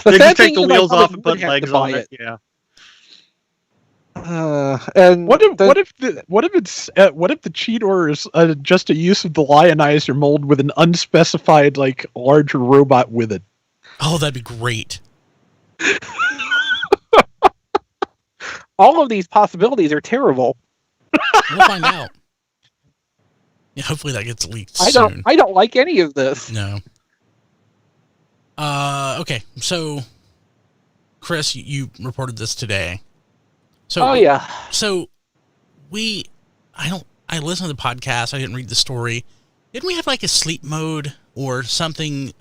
They just take the wheels off and put legs on it. Yeah. And what if the Cheetor is just a use of the Lionizer mold with an unspecified larger robot with it? Oh, that'd be great. All of these possibilities are terrible. We'll find out. Yeah, hopefully that gets leaked soon. I don't like any of this. No. Okay, so Chris, you reported this today. So, oh yeah. So I listened to the podcast. I didn't read the story. Didn't we have a sleep mode or something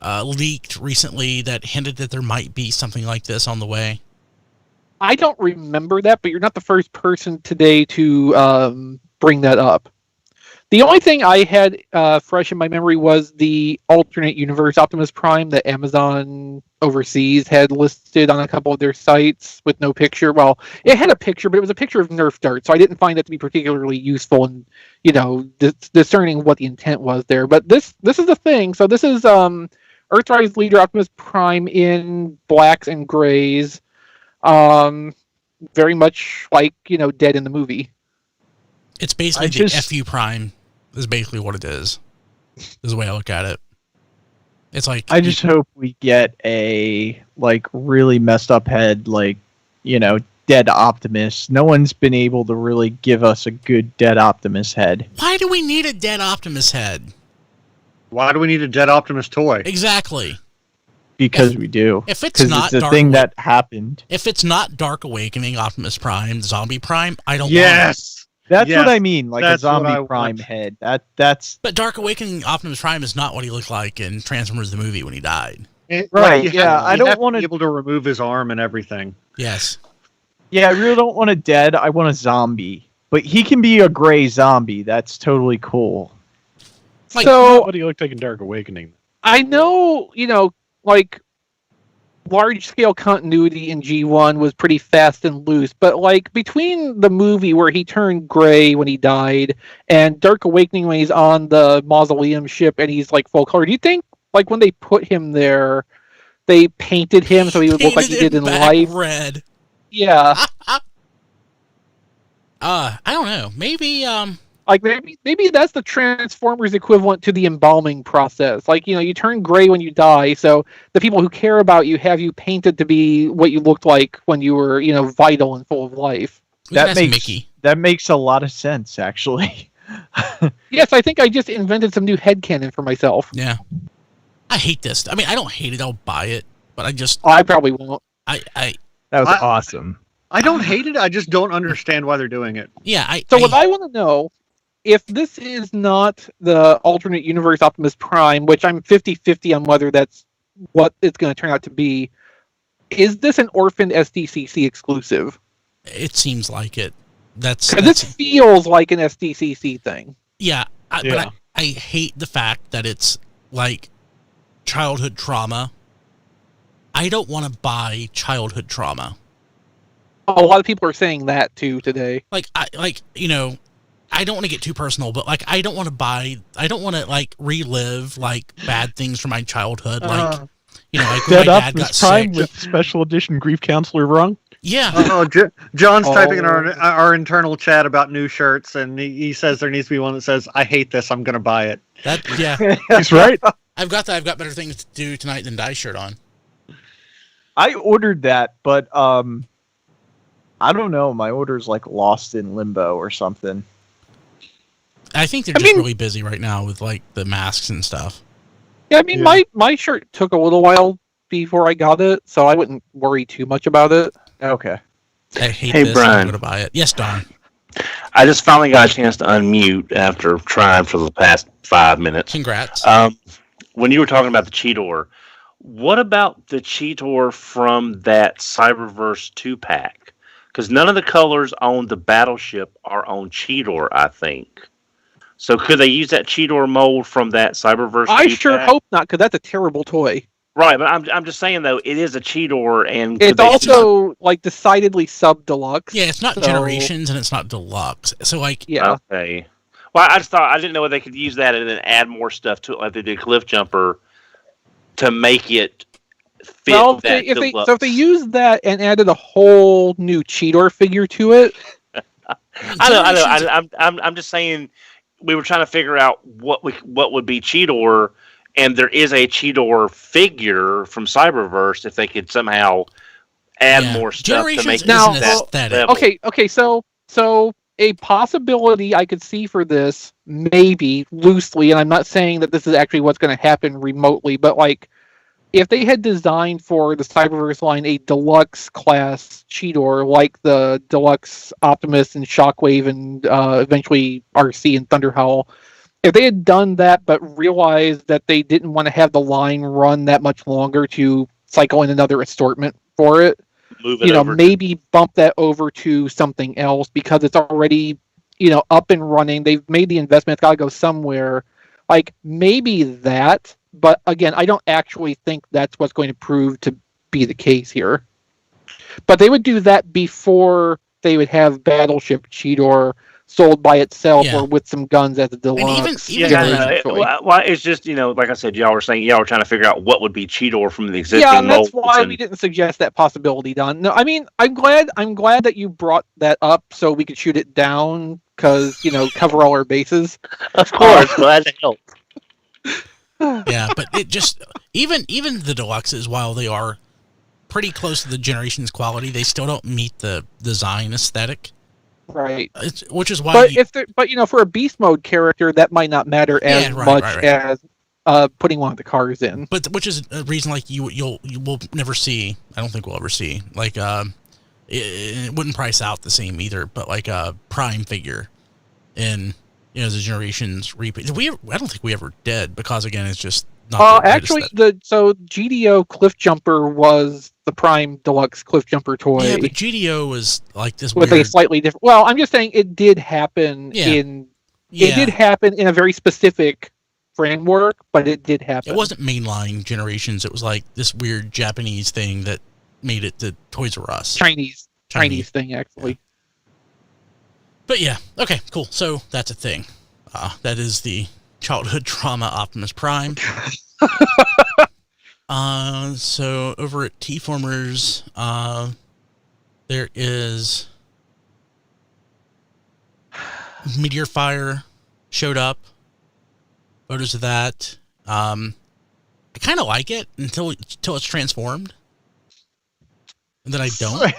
leaked recently that hinted that there might be something like this on the way? I don't remember that, but you're not the first person today to bring that up. The only thing I had fresh in my memory was the alternate universe Optimus Prime that Amazon overseas had listed on a couple of their sites with no picture. Well, it had a picture, but it was a picture of Nerf darts, so I didn't find that to be particularly useful in, discerning what the intent was there. But this is the thing. So this is Earthrise leader Optimus Prime in blacks and grays, very much like dead in the movie. It's basically the FU Prime. Is basically what it is. Is the way I look at it. It's like I just hope we get a really messed up head, dead Optimus. No one's been able to really give us a good dead Optimus head. Why do we need a dead Optimus head? Why do we need a dead Optimus toy? Exactly. Because we do. If it's not the thing that happened. If it's not Dark Awakening Optimus Prime, Zombie Prime, I don't want it. That's what I mean, a Zombie Prime want. head. That's. But Dark Awakening Optimus Prime is not what he looked like in Transformers the movie when he died. Right? Yeah, I don't want to be able to remove his arm and everything. Yes. Yeah, I really don't want a dead. I want a zombie, but he can be a gray zombie. That's totally cool. So, what do you look like in Dark Awakening? I know, large-scale continuity in G1 was pretty fast and loose, but between the movie where he turned gray when he died and Dark Awakening when he's on the Mausoleum ship and he's full color, do you think when they put him there, they painted him so he would look like he did in life? Red. Yeah. I don't know. Maybe maybe that's the Transformers equivalent to the embalming process. You turn gray when you die, so the people who care about you have you painted to be what you looked like when you were, vital and full of life. That makes a lot of sense, actually. Yes, I think I just invented some new headcanon for myself. Yeah. I hate this. I mean, I don't hate it. I'll buy it, but I probably won't. That was awesome. I don't hate it. I just don't understand why they're doing it. Yeah. What I want to know, if this is not the alternate universe Optimus Prime, which I'm 50-50 on whether that's what it's going to turn out to be, is this an orphaned SDCC exclusive? It seems like it. This feels like an SDCC thing. Yeah, but I hate the fact that it's childhood trauma. I don't want to buy childhood trauma. A lot of people are saying that too today. I don't want to get too personal, but I don't want to relive bad things from my childhood, when my dad got Prime sick with special edition grief counselor wrong. Yeah. John's typing in our internal chat about new shirts, and he says there needs to be one that says, "I hate this. I'm going to buy it." Yeah. He's right. I've got that. I've got better things to do tonight than dye shirt on. I ordered that, but I don't know. My order's like lost in limbo or something. I think they're just really busy right now with like the masks and stuff. Yeah, I mean, my shirt took a little while before I got it, so I wouldn't worry too much about it. Okay. I hate Hey, this. Brian. I'm going to buy it. Yes, Don. I just finally got a chance to unmute after trying for the past 5 minutes. Congrats. When you were talking about the Cheetor, what about the Cheetor from that Cyberverse 2-pack? Because none of the colors on the battleship are on Cheetor, I think. So could they use that Cheetor mold from that Cyberverse 2-pack? I sure hope not, because that's a terrible toy. Right, but I'm just saying, though, it is a Cheetor, and It's also, like, decidedly sub-deluxe. Yeah, it's not Generations, and it's not Deluxe. So, like... Yeah. Okay. Well, I just thought, I didn't know if they could use that and then add more stuff to it, like they did Cliff Jumper, to make it fit that Deluxe. So if they used that and added a whole new Cheetor figure to it... I know. I'm just saying, we were trying to figure out what would be Cheetor, and there is a Cheetor figure from Cyberverse. If they could somehow add more stuff to make now, that level. Okay. So a possibility I could see for this, maybe loosely, and I'm not saying that this is actually what's going to happen remotely, but like, if they had designed for the Cyberverse line a deluxe class Cheetor, like the deluxe Optimus and Shockwave and eventually RC and Thunderhowl, if they had done that but realized that they didn't want to have the line run that much longer to cycle in another assortment for it, maybe bump that over to something else because it's already, up and running. They've made the investment. It's got to go somewhere. Like, maybe that. But again, I don't actually think that's what's going to prove to be the case here. But they would do that before they would have Battleship Cheetor sold by itself or with some guns as a deluxe. It's just, like I said, y'all were trying to figure out what would be Cheetor from the existing molds. Yeah, that's why we didn't suggest that possibility, Don. No, I mean, I'm glad that you brought that up so we could shoot it down because, cover all our bases. Of course, glad to help. Yeah, but it just even the deluxes, while they are pretty close to the Generations quality, they still don't meet the design aesthetic. Right. Which is why. But for a beast mode character, that might not matter as much as putting one of the cars in. But which is a reason, like you will never see. I don't think we'll ever see it wouldn't price out the same either. But like a Prime figure in. The Generations repeat. I don't think we ever did because again, it's just not. Actually, GDO Cliff Jumper was the Prime Deluxe Cliff Jumper toy. Yeah, but GDO was like this with a slightly different. Well, I'm just saying it did happen It did happen in a very specific framework, but it did happen. It wasn't mainline Generations. It was like this weird Japanese thing that made it to Toys R Us. Chinese thing, actually. Yeah. But yeah, okay, cool. So that's a thing. That is the childhood trauma Optimus Prime. So over at T-Formers, there is Meteor Fire showed up. Photos of that. I kind of like it until it's transformed. And then I don't.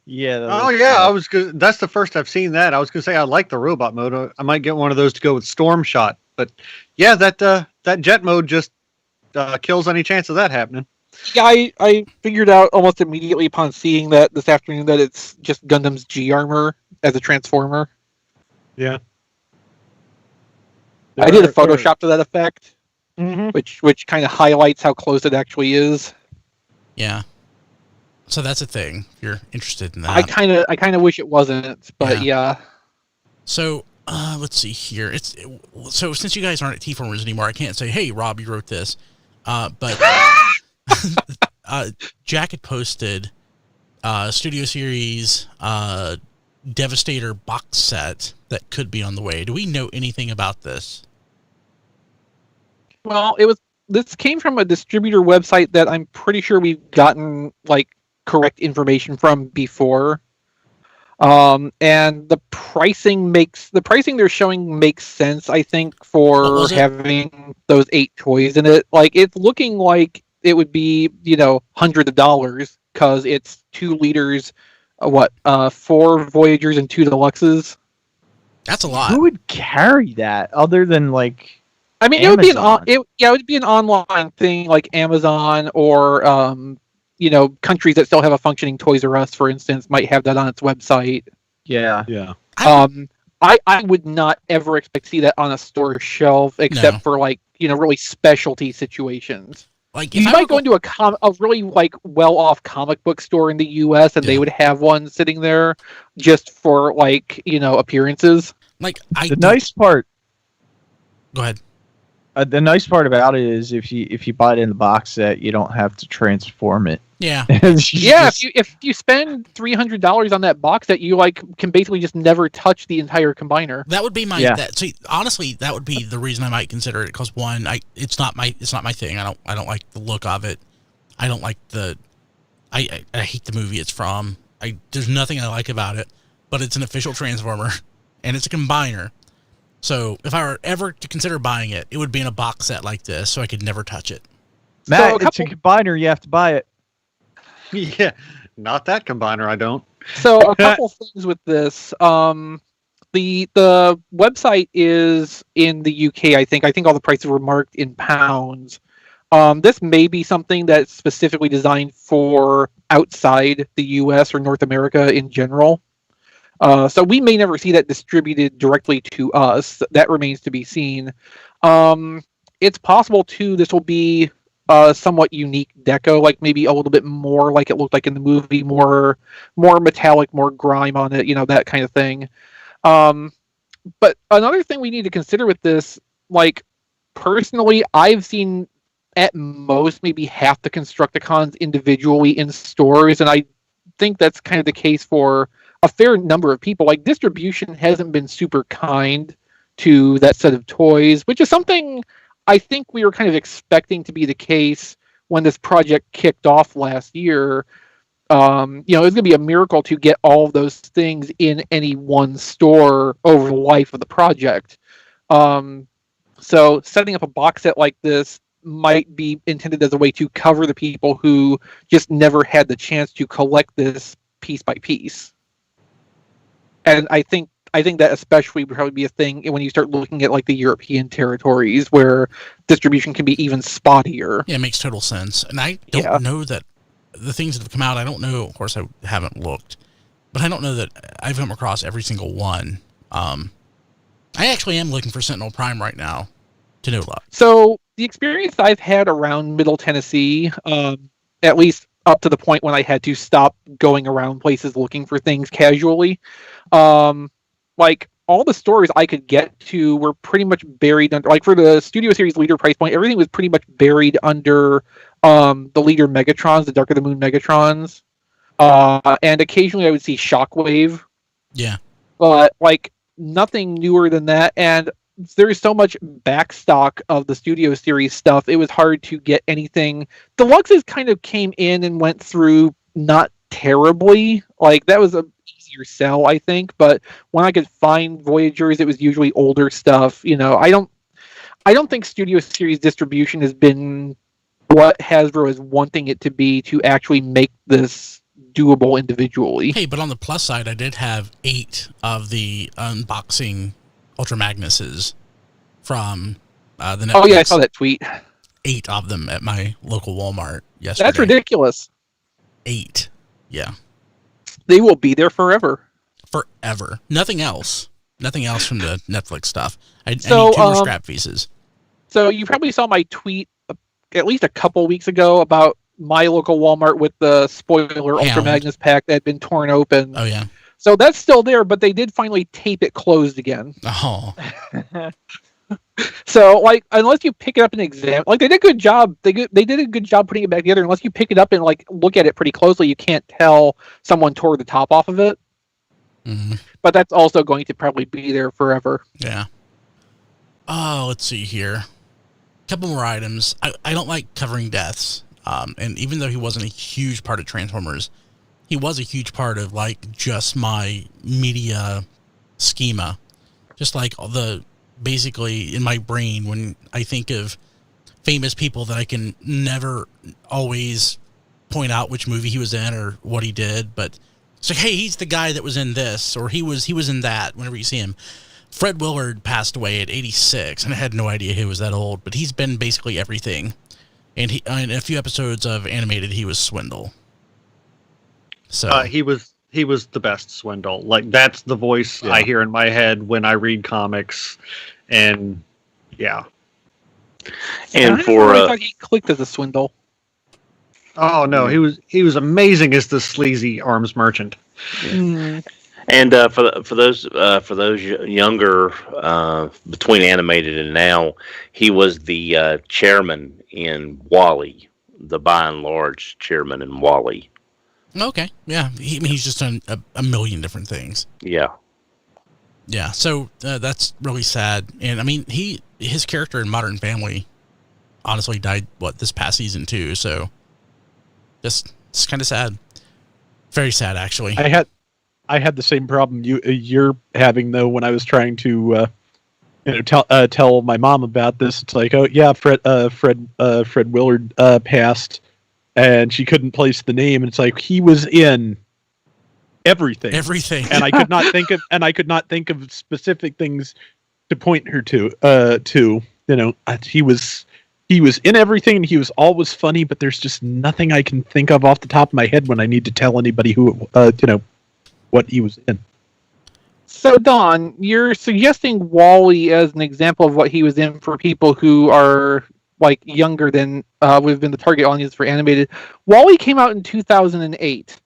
Yeah. I was good. That's the first I've seen that. I was gonna say I like the robot mode. I might get one of those to go with Storm Shot. But yeah, that jet mode just kills any chance of that happening. Yeah, I figured out almost immediately upon seeing that this afternoon that it's just Gundam's G armor as a transformer. Yeah. I did a Photoshop to that effect, which kind of highlights how close it actually is. Yeah. So that's a thing. If you're interested in that. I kind of wish it wasn't, but yeah. So let's see here. So since you guys aren't at T-Formers anymore, I can't say, "Hey, Rob, you wrote this." But Jack had posted Studio Series Devastator box set that could be on the way. Do we know anything about this? Well, this came from a distributor website that I'm pretty sure we've gotten like correct information from before. And the pricing they're showing makes sense, I think, What for was it? having those 8 toys in it. Like, it's looking like it would be, hundreds of dollars, because it's 2 liters, 4 Voyagers and 2 Deluxes. That's a lot. Who would carry that other than like? I mean, it would be Amazon? it would be an online thing like Amazon, or countries that still have a functioning Toys R Us, for instance, might have that on its website. Yeah. Yeah. I would not ever expect to see that on a store shelf, except No. for really specialty situations. Like, You if I might were go into a really well-off comic book store in the U.S. and Yeah. they would have one sitting there just for appearances. like The nice part. Go ahead. The nice part about it is if you buy it in the box set, you don't have to transform it. Yeah. Yeah, if you spend $300 on that box set, you can basically just never touch the entire combiner. That would be my. Yeah. See, honestly, that would be the reason I might consider it. Because one, it's not my thing. I don't like the look of it. I don't like the. I hate the movie it's from. There's nothing I like about it. But it's an official Transformer, and it's a combiner. So if I were ever to consider buying it, it would be in a box set like this, so I could never touch it. Matt, So it's a combiner. You have to buy it. Yeah, not that combiner. I don't. So a couple things with this. The website is in the UK, I think. I think all the prices were marked in pounds. This may be something that's specifically designed for outside the US or North America in general. So we may never see that distributed directly to us. That remains to be seen. It's possible, too, this will be somewhat unique deco, like maybe a little bit more like it looked like in the movie, more metallic, more grime on it, that kind of thing. But another thing we need to consider with this, personally, I've seen at most maybe half the Constructicons individually in stores, and I think that's kind of the case for a fair number of people. Distribution hasn't been super kind to that set of toys, which is something I think we were kind of expecting to be the case when this project kicked off last year. It was going to be a miracle to get all of those things in any one store over the life of the project. So setting up a box set like this might be intended as a way to cover the people who just never had the chance to collect this piece by piece. And I think that especially would probably be a thing when you start looking at the European territories where distribution can be even spottier. Yeah, it makes total sense. And I don't know that the things that have come out, I don't know, of course I haven't looked, but I don't know that I've come across every single one. I actually am looking for Sentinel Prime right now, to no luck. So the experience I've had around Middle Tennessee, at least up to the point when I had to stop going around places looking for things casually, all the stores I could get to were pretty much buried under, for the Studio Series leader price point, everything was pretty much buried under the leader Megatrons, the Dark of the Moon Megatrons. And occasionally I would see Shockwave. Yeah. But nothing newer than that. And there's so much backstock of the Studio Series stuff, it was hard to get anything. Deluxes kind of came in and went through not terribly. That was a easier sell, I think. But when I could find Voyagers, it was usually older stuff. I don't think Studio Series distribution has been what Hasbro is wanting it to be to actually make this doable individually. Hey, but on the plus side, I did have 8 of the unboxing Ultra Magnuses from the Netflix. Oh yeah, I saw that tweet. 8 of them at my local Walmart yesterday. That's ridiculous. 8. Yeah. They will be there forever. Forever. Nothing else. Nothing else from the Netflix stuff. I need 2 So, more scrap pieces. So you probably saw my tweet at least a couple weeks ago about my local Walmart with the spoiler Ultra Hound. Magnus pack that had been torn open. Oh, yeah. So that's still there, but they did finally tape it closed again. Oh. So, unless you pick it up and examine, they did a good job. They did a good job putting it back together. Unless you pick it up and look at it pretty closely, you can't tell someone tore the top off of it. Mm-hmm. But that's also going to probably be there forever. Yeah. Oh, let's see here. A couple more items. I don't like covering deaths. And even though he wasn't a huge part of Transformers, he was a huge part of like just my media schema. Just like basically in my brain, when I think of famous people that I can never always point out which movie he was in or what he did, but it's like, hey, he's the guy that was in this, or he was in that. Whenever you see him, Fred Willard passed away at 86, and I had no idea he was that old, but he's been basically everything. And in a few episodes of animated, he was Swindle. So he was the best Swindle. Like, that's the voice I hear in my head when I read comics, and yeah. And I for thought he clicked as a Swindle. Oh no, he was amazing as the sleazy arms merchant. Mm. and for those younger between animated and now, he was the chairman in Wall-E, the by and large chairman in Wall-E. okay, yeah, he's just done a million different things. Yeah. Yeah, so that's really sad. And I mean, his character in Modern Family honestly died this past season too. So it's kind of sad. Very sad, actually. I had the same problem you're having though when I was trying to tell my mom about this. It's like, oh yeah, Fred Willard passed, and she couldn't place the name. And it's like, he was in everything, and I could not think of specific things to point her to. He was in everything, and he was always funny. But there's just nothing I can think of off the top of my head when I need to tell anybody who what he was in. So, Don, you're suggesting Wall-E as an example of what he was in for people who are like younger than would have been the target audience for animated. Wall-E came out in 2008.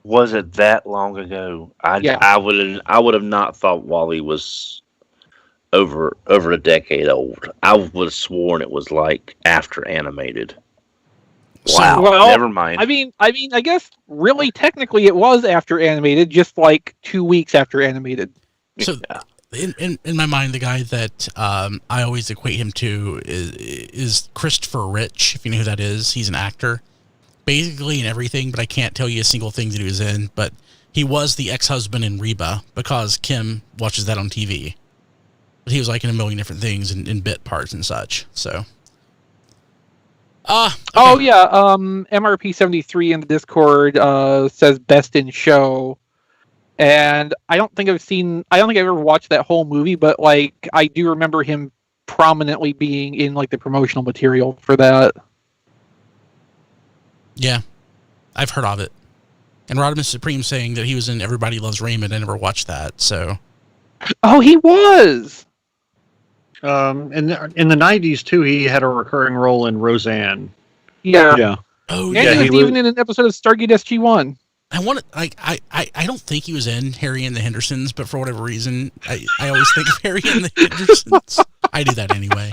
Was it that long ago? I would have not thought Wall-E was over a decade old. I would have sworn it was like after animated. Wow. Well, never mind. I mean, I guess really technically it was after animated, just like 2 weeks after animated. So, in my mind, the guy that I always equate him to is Christopher Rich. If you know who that is, he's an actor, basically in everything. But I can't tell you a single thing that he was in. But he was the ex-husband in Reba because Kim watches that on TV. But he was like in a million different things and in bit parts and such. So. Okay. Oh yeah, MRP73 in the Discord says best in show, and I don't think I've ever watched that whole movie, but like I do remember him prominently being in like the promotional material for that. Yeah, I've heard of it. And Rodimus Supreme saying that he was in Everybody Loves Raymond. I never watched that, so. Oh, he was. In the 90s too, he had a recurring role in Roseanne. Yeah. Oh, And yeah. he was even in an episode of Stargate SG-1. I want to, I don't think he was in Harry and the Hendersons, but for whatever reason, I always think of Harry and the Hendersons. I do that anyway.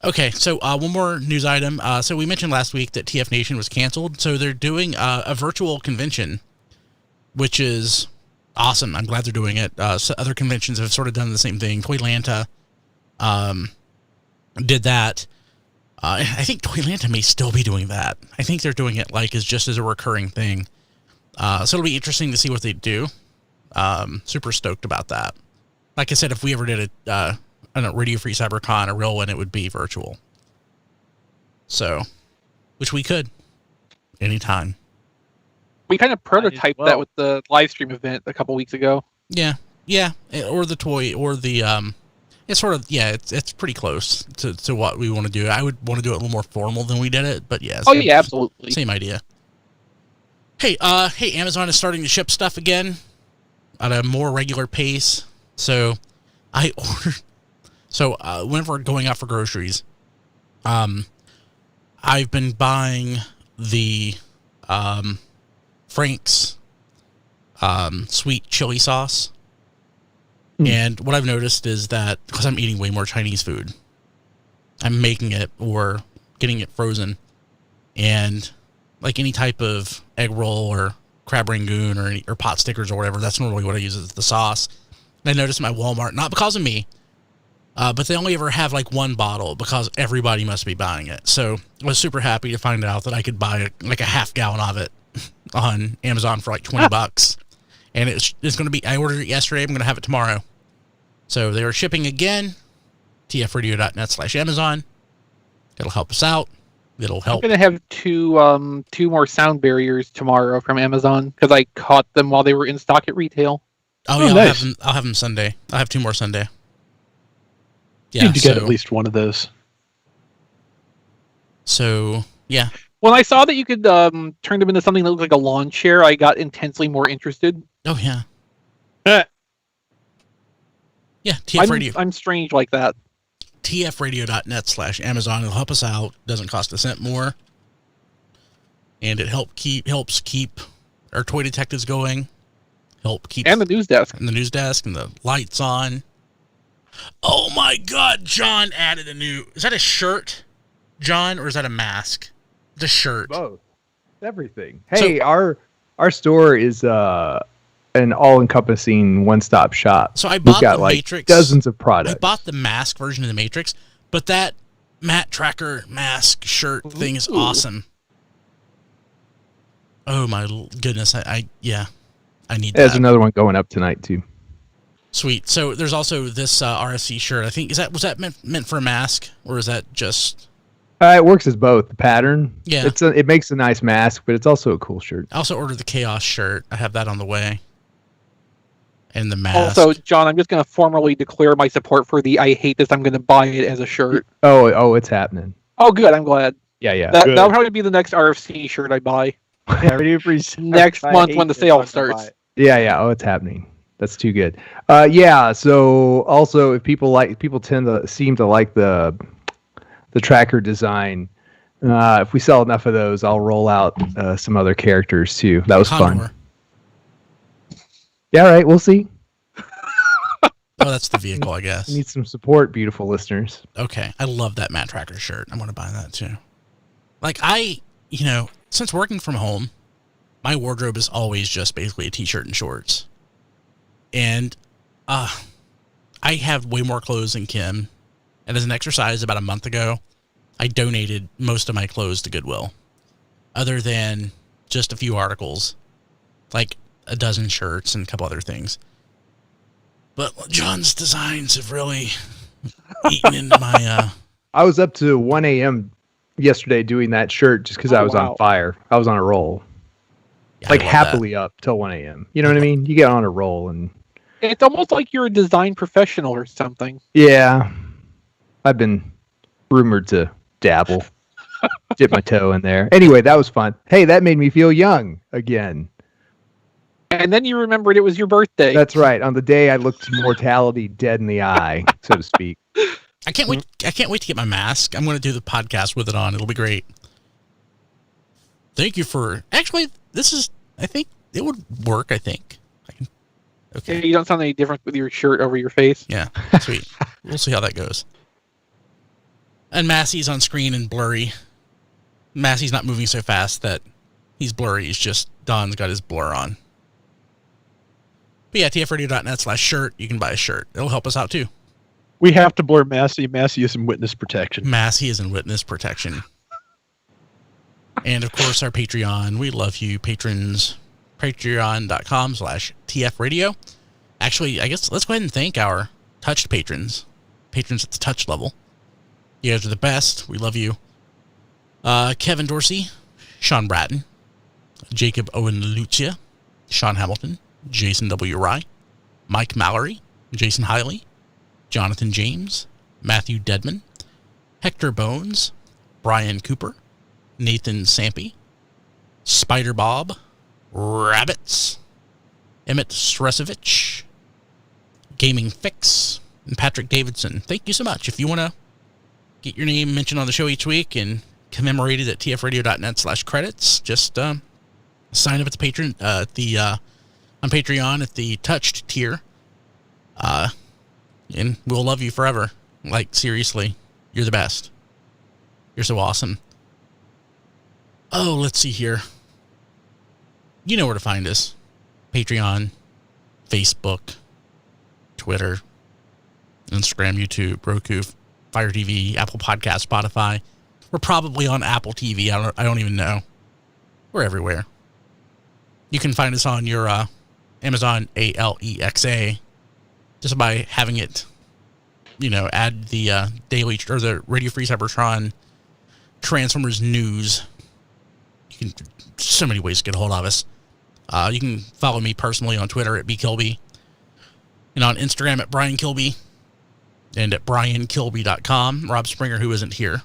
Okay, so one more news item. So we mentioned last week that TFNation was canceled, so they're doing a virtual convention, which is awesome. I'm glad they're doing it. So other conventions have sort of done the same thing. Toylanta did that. I think Toylanta may still be doing that. I think they're doing it like just as a recurring thing. So it'll be interesting to see what they do. Super stoked about that. Like I said, if we ever did a Radio Free CyberCon, a real one, it would be virtual. So, which we could anytime. We kind of prototyped that with the live stream event a couple weeks ago. Yeah, or the toy, or the it's sort of, it's pretty close to what we want to do. I would want to do it a little more formal than we did it, but yeah. Absolutely. Same idea. Hey, Amazon is starting to ship stuff again at a more regular pace. So I ordered. So whenever we're going out for groceries, I've been buying the Frank's sweet chili sauce. And what I've noticed is that because I'm eating way more Chinese food, I'm making it or getting it frozen. And like any type of egg roll or crab rangoon or pot stickers or whatever, that's normally what I use as the sauce. And I noticed in my Walmart, not because of me, But they only ever have like one bottle because everybody must be buying it. So I was super happy to find out that I could buy like a half gallon of it on Amazon for like $20. And it's going to be, I ordered it yesterday. I'm going to have it tomorrow. So they are shipping again. tfradio.net/Amazon. It'll help us out. It'll help. I'm gonna have two more sound barriers tomorrow from Amazon because I caught them while they were in stock at retail. Oh yeah, nice. I'll have them Sunday. I'll have 2 more Sunday. Yeah, need to get at least one of those. So yeah. When I saw that you could turn them into something that looked like a lawn chair, I got intensely more interested. Oh yeah. Yeah, I'm strange like that. tfradio.net/Amazon. It'll help us out. Doesn't cost a cent more. And it helps keep our toy detectives going. And the news desk. And the news desk and the lights on. Oh my God, John added a new... Is that a shirt, John, or is that a mask? It's a shirt. Both. Everything. Hey, our store is an all-encompassing one-stop shop. So I bought We've got the like Matrix. dozens of products. I bought the mask version of the Matrix, but that Matt Tracker mask shirt thing is awesome. Oh my goodness! I need that. There's another one going up tonight too. Sweet. So there's also this RSC shirt. I think was that meant for a mask, or is that just? It works as both. The pattern. Yeah. It makes a nice mask, but it's also a cool shirt. I also ordered the Chaos shirt. I have that on the way. And the mask. Also, John, I'm just going to formally declare my support for the I hate this, I'm going to buy it as a shirt. Oh, it's happening. Oh, good. I'm glad. Yeah. That'll probably be the next RFC shirt I buy. Next month when the sale starts. Yeah. Oh, it's happening. That's too good. Yeah. So also, if people seem to like the tracker design. If we sell enough of those, I'll roll out some other characters too. That was fun. Yeah, right. We'll see. Oh, that's the vehicle, I guess. We need some support, beautiful listeners. Okay. I love that Matt Tracker shirt. I'm going to buy that too. Like since working from home, my wardrobe is always just basically a t-shirt and shorts. And I have way more clothes than Kim. And as an exercise, about a month ago, I donated most of my clothes to Goodwill. Other than just a few articles. Like a dozen shirts and a couple other things. But John's designs have really eaten into my... I was up to 1 a.m. yesterday doing that shirt just because I was on fire. I was on a roll. Yeah, like happily up till 1 a.m. You know what I mean? You get on a roll and... It's almost like you're a design professional or something. Yeah. I've been rumored to dabble. Dip my toe in there. Anyway, that was fun. Hey, that made me feel young again. And then you remembered it was your birthday. That's right. On the day I looked mortality dead in the eye, so to speak. I can't wait to get my mask. I'm going to do the podcast with it on. It'll be great. Thank you for... Actually, I think it would work, I think. Okay. You don't sound any different with your shirt over your face. Yeah, sweet. We'll see how that goes. And Massey's on screen and blurry. Massey's not moving so fast that he's blurry. He's just... Don's got his blur on. But yeah, tfradio.net/shirt. You can buy a shirt. It'll help us out too. We have to blur Massey. Massey is in witness protection. Massey is in witness protection. And of course, our Patreon. We love you, patrons. Patreon.com/tfradio. Actually, I guess let's go ahead and thank our touched patrons. Patrons at the touch level. You guys are the best. We love you. Kevin Dorsey, Sean Bratton, Jacob Owen Lucia, Sean Hamilton, Jason W. Rye, Mike Mallory, Jason Hiley, Jonathan James, Matthew Dedman, Hector Bones, Brian Cooper, Nathan Sampy, Spider Bob, Rabbits, Emmett Sresovich, Gaming Fix, and Patrick Davidson. Thank you so much. If you want to get your name mentioned on the show each week and commemorated at tfradio.net/credits, just sign up at the patron on Patreon at the touched tier. And we'll love you forever. Like, seriously, you're the best. You're so awesome. Oh, let's see here. You know where to find us. Patreon, Facebook, Twitter, Instagram, YouTube, Roku, Fire TV, Apple Podcast, Spotify. We're probably on Apple TV. I don't even know. We're everywhere. You can find us on your Amazon Alexa just by having it, add the daily or the Radio Free Cybertron Transformers news. You can so many ways to get a hold of us. You can follow me personally on Twitter at bkilby, and on Instagram at Brian Kilby, and at briankilby.com. Rob Springer, who isn't here,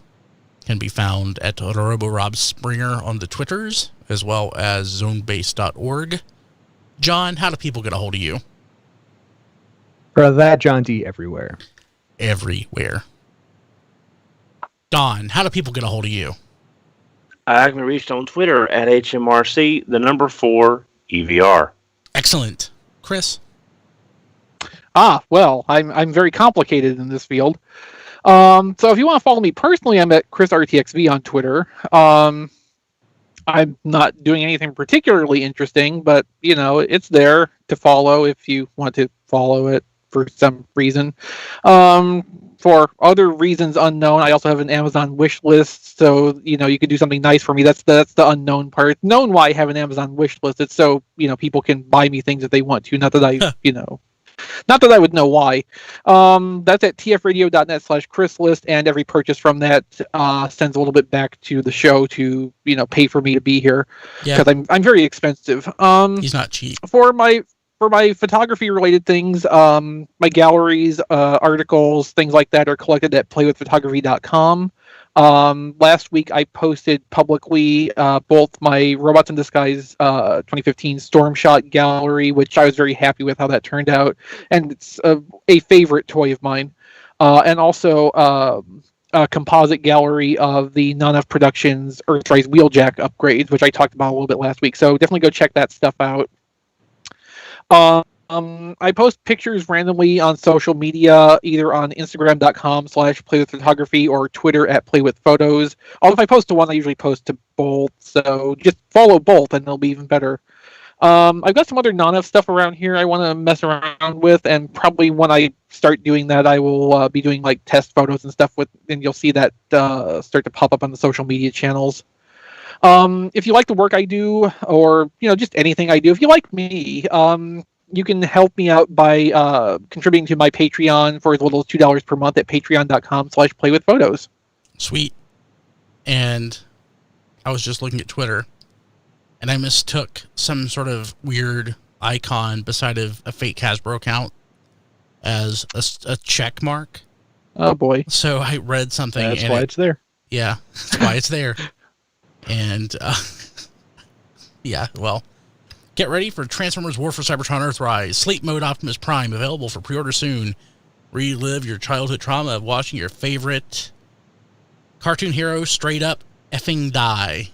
can be found at Robo Springer on the Twitters, as well as zonebase.org. John, how do people get a hold of you? For that, John D. everywhere. Everywhere. Don, how do people get a hold of you? I can be reached on Twitter at HMRC, the number 4 EVR. Excellent. Chris? Well, I'm very complicated in this field. So if you want to follow me personally, I'm at ChrisRTXV on Twitter. I'm not doing anything particularly interesting, but, it's there to follow if you want to follow it for some reason. For other reasons unknown, I also have an Amazon wish list, so, you could do something nice for me. That's the unknown part. Known why I have an Amazon wish list. It's so, people can buy me things if they want to. Not that I, not that I would know why. That's at tfradio.net/Chris list, and every purchase from that sends a little bit back to the show to, pay for me to be here, because I'm very expensive. He's not cheap. For my photography related things, my galleries, articles, things like that are collected at playwithphotography.com. Last week I posted publicly both my Robots in Disguise 2015 Storm Shot gallery, which I was very happy with how that turned out, and it's a favorite toy of mine, and also a composite gallery of the None Productions Earthrise Wheeljack upgrades, which I talked about a little bit last week, so definitely go check that stuff out. I post pictures randomly on social media, either on Instagram.com/playwithphotography or Twitter at playwithphotos. Although if I post to one, I usually post to both, so just follow both and they'll be even better. I've got some other non-F stuff around here I want to mess around with, and probably when I start doing that, I will be doing like test photos and stuff and you'll see that start to pop up on the social media channels. If you like the work I do, or just anything I do, if you like me, you can help me out by contributing to my Patreon for as little as $2 per month at patreon.com/playwithphotos. Sweet. And I was just looking at Twitter, and I mistook some sort of weird icon beside a fake Hasbro account as a check mark. Oh boy! So I read something. That's why it's there. Yeah, that's why it's there. And, yeah, well, get ready for Transformers War for Cybertron Earthrise. Sleep Mode Optimus Prime, available for pre-order soon. Relive your childhood trauma of watching your favorite cartoon hero straight up effing die.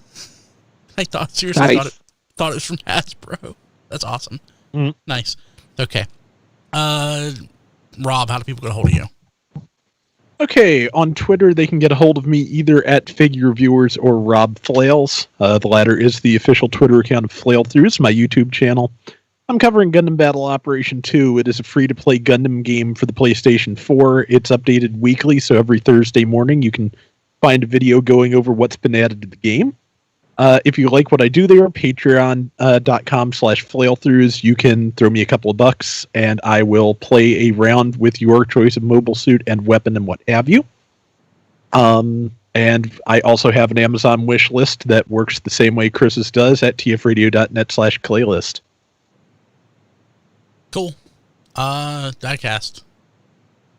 I thought, seriously, nice. thought it was from Hasbro. That's awesome. Mm. Nice. Okay. Rob, how do people get a hold of you? Okay, on Twitter, they can get a hold of me either at Figure Viewers or Rob Flails. The latter is the official Twitter account of Flail Throughs, my YouTube channel. I'm covering Gundam Battle Operation 2. It is a free-to-play Gundam game for the PlayStation 4. It's updated weekly, so every Thursday morning you can find a video going over what's been added to the game. If you like what I do there, patreon.com/flailthroughs. You can throw me a couple of bucks, and I will play a round with your choice of mobile suit and weapon and what have you. And I also have an Amazon wish list that works the same way Chris's does at tfradio.net/claylist. Cool. Diecast.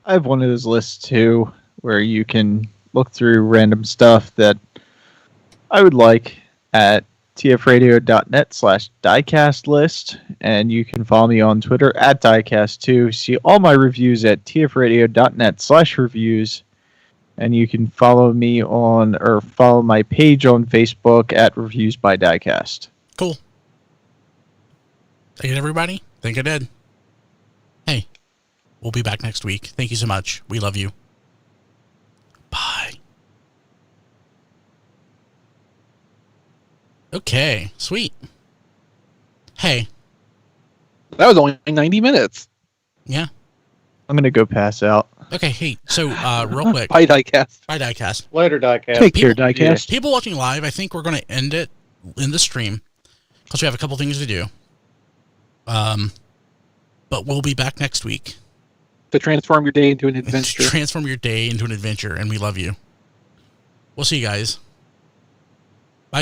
I have one of those lists too, where you can look through random stuff that I would like at tfradio.net/diecast list, and you can follow me on Twitter at diecast2. See all my reviews at tfradio.net/reviews, and you can follow me on, or follow my page on Facebook at Reviews by Diecast. Cool. Thank you, everybody. Think I did. Hey, we'll be back next week. Thank you so much. We love you. Bye. Okay, sweet. Hey. That was only 90 minutes. Yeah. I'm going to go pass out. Okay, hey, so real quick, Bye, Diecast. bye, Diecast. Later, Diecast. Take care, People- Diecast. People watching live, I think we're going to end it in the stream because we have a couple things to do. But we'll be back next week To transform your day into an to adventure. transform your day into an adventure, and we love you. We'll see you guys.